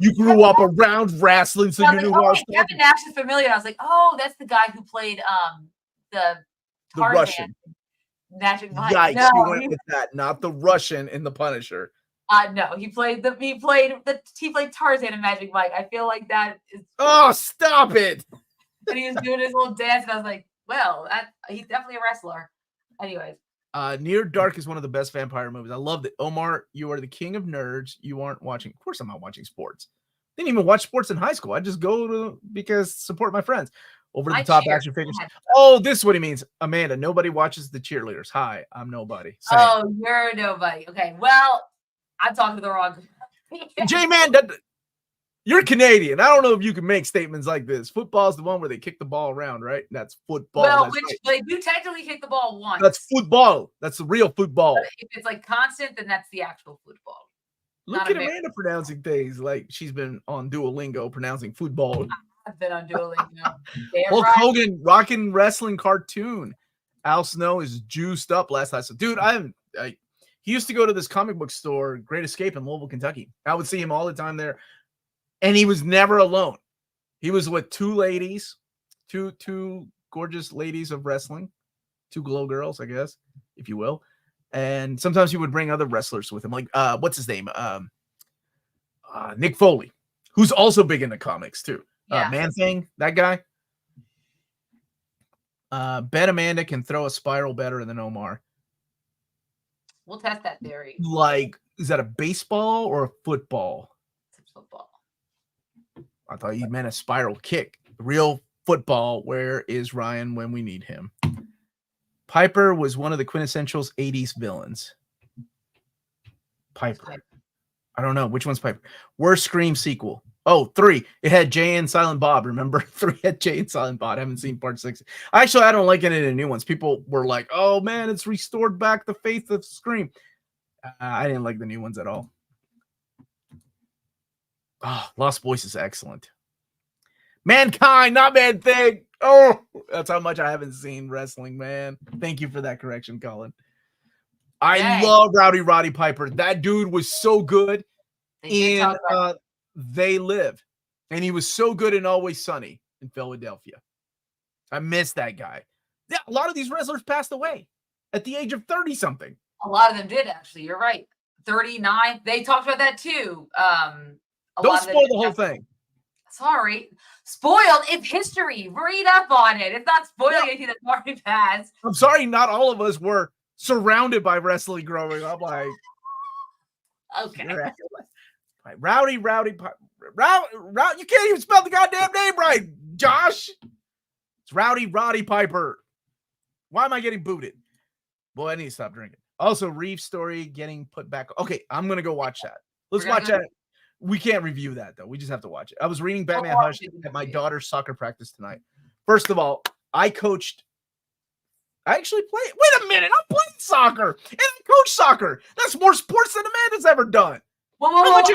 you grew up around wrestling, so you knew who I was talking about. Kevin Nash is familiar. I was like, oh, that's the guy who played the Russian Magic Mike. Yikes, you went with that, not the Russian in the Punisher. No, he played Tarzan and Magic Mike. I feel like that is. Oh, stop it! And he was doing his little dance, and I was like, well, he's definitely a wrestler. Anyways. Near Dark is one of the best vampire movies. I loved it. Omar, you are the king of nerds. You aren't watching. Of course, I'm not watching sports. Didn't even watch sports in high school. I just go because support my friends. Over the top action figures. Oh, this is what he means. Amanda, nobody watches the cheerleaders. Hi, I'm nobody. Same. Oh, you're nobody. Okay, well, I'm talking to the wrong. J-Man, you're Canadian. I don't know if you can make statements like this. Football's the one where they kick the ball around, right? That's football. Well, they do technically kick the ball once. That's football. That's the real football. But if it's like constant, then that's the actual football. Look at Amanda pronouncing things like she's been on Duolingo pronouncing football. I've been on Duolingo. Hulk Hogan rocking wrestling cartoon. Al Snow is juiced up last night. So, dude, he used to go to this comic book store, Great Escape in Louisville, Kentucky. I would see him all the time there. And he was never alone. He was with two ladies, two gorgeous ladies of wrestling, two glow girls, I guess, if you will. And sometimes he would bring other wrestlers with him, like what's his name? Nick Foley, who's also big into comics too. Yeah. Man Thing, that guy. Bet Amanda can throw a spiral better than Omar. We'll test that theory. Like, is that a baseball or a football? It's football. I thought you meant a spiral kick. Real football. Where is Ryan when we need him? Piper was one of the quintessential 80s villains. Piper. I don't know. Which one's Piper? Worst Scream sequel. Oh, 3. It had Jay and Silent Bob. Remember? 3 had Jay and Silent Bob. I haven't seen part 6. Actually, I don't like any of the new ones. People were like, oh, man, it's restored back the faith of Scream. I didn't like the new ones at all. Oh, Lost Boys is excellent. Mankind, not Man Thing. Oh, that's how much I haven't seen wrestling, man. Thank you for that correction, Colin. I love Rowdy Roddy Piper. That dude was so good in They Live. And he was so good in Always Sunny in Philadelphia. I miss that guy. Yeah, a lot of these wrestlers passed away at the age of 30-something. A lot of them did, actually. You're right. 39. They talked about that, too. Don't spoil the whole thing. Sorry. Spoiled. It's history. Read up on it. It's not spoiling anything that's already passed. I'm sorry, not all of us were surrounded by wrestling growing up. Like, okay. Rowdy. You can't even spell the goddamn name right, Josh. It's Rowdy Roddy Piper. Why am I getting booted? Boy, I need to stop drinking. Also, Reeves' story getting put back. Okay, I'm going to go watch that. Let's watch that. We can't review that, though. We just have to watch it. I was reading Batman Hush at my daughter's soccer practice tonight. First of all, I actually played. Wait a minute. I'm playing soccer, and I coach soccer. That's more sports than Amanda's ever done. How much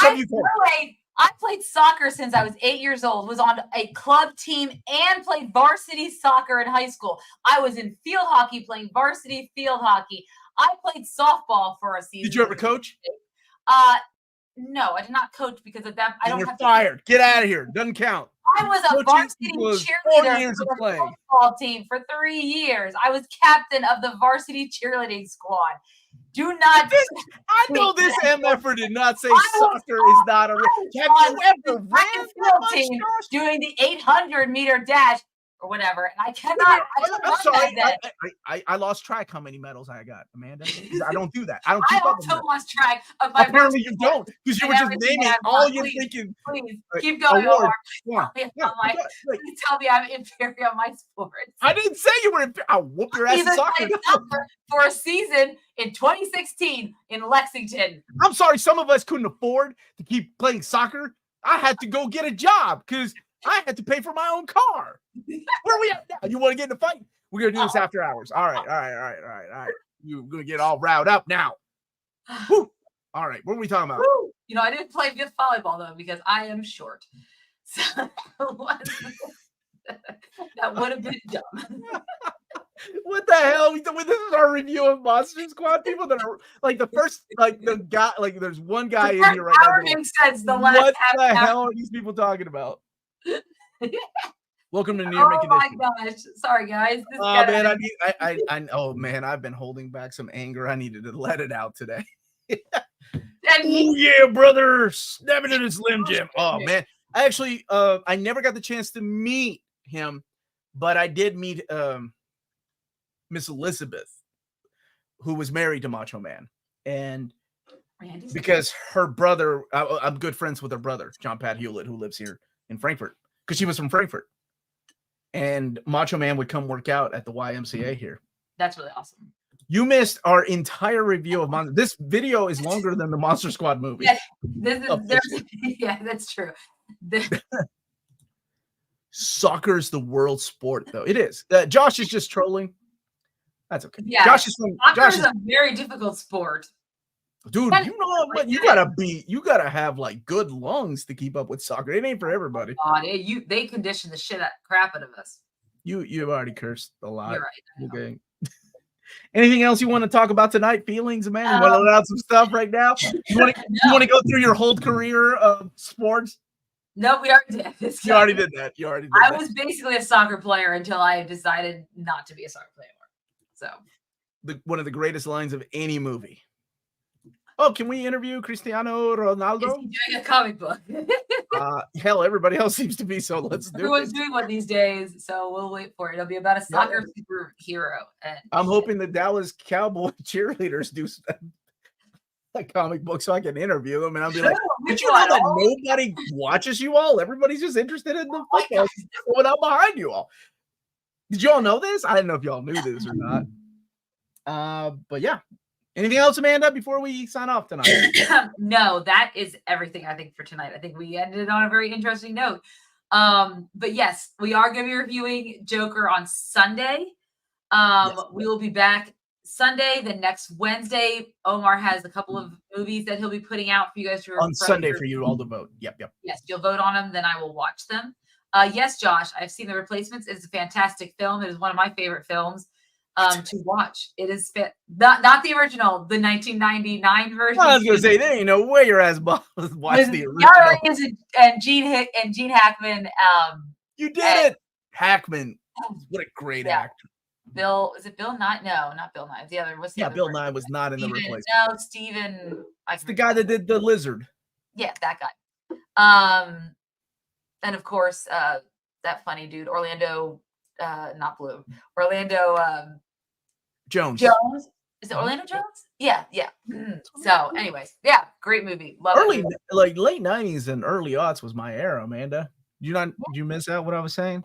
have you coached? I played soccer since I was 8 years old, was on a club team, and played varsity soccer in high school. I was in field hockey playing varsity field hockey. I played softball for a season. Did you ever coach? No, I did not coach because of that. I don't You're have fired. Get out of here. Doesn't count. I was a varsity cheerleader for the football team for 3 years. I was captain of the varsity cheerleading squad. Do not. I know this MFer did not say soccer is not a. Have you ever ran the team doing the 800-meter dash or whatever? And I cannot. I'm sorry. I lost track how many medals I got, Amanda. I don't do that. I don't keep up. I also lost track of my. Apparently you don't, because you were just naming all you're thinking. Please keep going, Omar. Please tell me I'm inferior on my sports. I didn't say you were inferior. I'll whoop your ass in soccer for a season in 2016 in Lexington. I'm sorry, some of us couldn't afford to keep playing soccer. I had to go get a job because I had to pay for my own car. Where are we at now? You want to get in a fight? We're going to do this after hours. All right. You're going to get all riled up now. Woo. All right. What are we talking about? Woo. You know, I didn't play just volleyball, though, because I am short. So that would have been dumb. What the hell? This is our review of Monster Squad. People that are like the first, like the guy, like there's one guy in here right now. Makes sense. What the hell are these people talking about? Welcome to Near Mint Condition. Oh my gosh! Sorry, guys. Man, I've been holding back some anger. I needed to let it out today. Oh yeah, brother, snapping at his Slim Jim. Oh man, I actually, I never got the chance to meet him, but I did meet Miss Elizabeth, who was married to Macho Man, and because her brother, I'm good friends with her brother, John Pat Hewlett, who lives here in Frankfort, because she was from Frankfort, and Macho Man would come work out at the YMCA here. That's really awesome. You missed our entire review of Monster. This video is longer than the Monster Squad movie. Yeah, that's true. Soccer's the world sport, though. It is. Josh is just trolling. That's okay. Yeah, soccer is a very difficult sport. Dude, you know what? You gotta have like good lungs to keep up with soccer. It ain't for everybody. They condition the shit crap out of us. You've already cursed a lot. You're right. Okay. Anything else you want to talk about tonight? Feelings, man? You want to let out some stuff right now? You want to go through your whole career of sports? No, we already did. You already did that. I was basically a soccer player until I decided not to be a soccer player anymore. So, one of the greatest lines of any movie. Oh, can we interview Cristiano Ronaldo? Is he doing a comic book? Hell, everybody else seems to be, so let's do it. Everyone's doing one these days, so we'll wait for it. It'll be about a soccer superhero. And I'm hoping the Dallas Cowboy cheerleaders do a comic book so I can interview them, and I'll be like, did you know that nobody watches you all? Everybody's just interested in the football going out behind you all. Did you all know this? I didn't know if y'all knew this or not. But yeah. Anything else, Amanda, before we sign off tonight? No, that is everything, I think, for tonight. I think we ended on a very interesting note. But yes, we are going to be reviewing Joker on Sunday. Yes. We will be back Sunday. The next Wednesday, Omar has a couple of movies that he'll be putting out for you guys to on Sunday for you all to vote. Yep. Yes, you'll vote on them, then I will watch them. Yes, Josh, I've seen The Replacements. It's a fantastic film. It is one of my favorite films to watch. It is not the original, the 1999 version. Well, I was gonna say there ain't no way your ass watch the original. And Gene Hackman. You did it, Hackman. What a great actor. Bill, is it Bill Nye? No, not Bill Nye. The other. What's the other Bill person? Nye was not in The Replacement. No, Steven. It's the guy that did the lizard. Yeah, that guy. And of course, that funny dude, Orlando. Not Bloom. Orlando. Jones. Is it Orlando Jones? Yeah. So, anyways, yeah, great movie. Love it. Like late 90s and early aughts was my era, Amanda. Did you miss out what I was saying?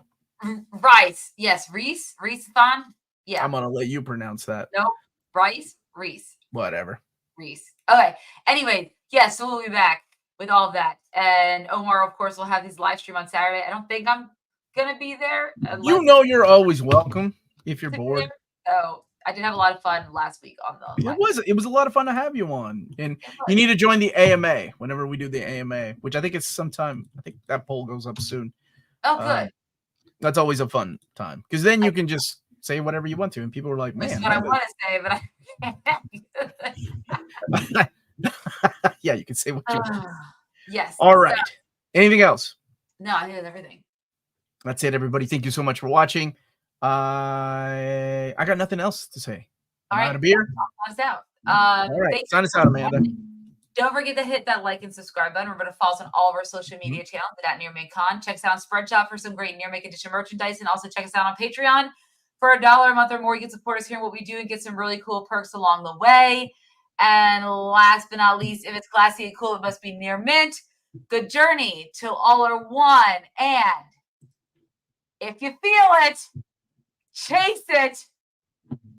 Rice. Yes, Reese Thon. Yeah. I'm gonna let you pronounce that. No, Reese. Whatever. Reese. Okay. Anyway, yes, so we'll be back with all of that. And Omar, of course, will have his live stream on Saturday. I don't think I'm gonna be there. You know you're always welcome if you're bored. So I did have a lot of fun last week on the It was a lot of fun to have you on. And you need to join the AMA whenever we do the AMA, which I think it's sometime. I think that poll goes up soon. Oh, good. That's always a fun time because then you can just say whatever you want to, and people are like, "Man, this is what I want to say," but yeah, you can say what you want. Yes. All right. So, anything else? No, I think that's everything. That's it, everybody. Thank you so much for watching. I got nothing else to say. All right. Out of beer. Sign us out. All right. Sign us out, Amanda. Don't forget to hit that like and subscribe button. Remember to follow us on all of our social media channels at nearmintcon. Check us out on Spreadshop for some great Near Mint Edition merchandise. And also check us out on Patreon. For $1 a month or more, you can support us here in what we do and get some really cool perks along the way. And last but not least, if it's classy and cool, it must be Near Mint. Good journey till all are one. And if you feel it, chase it.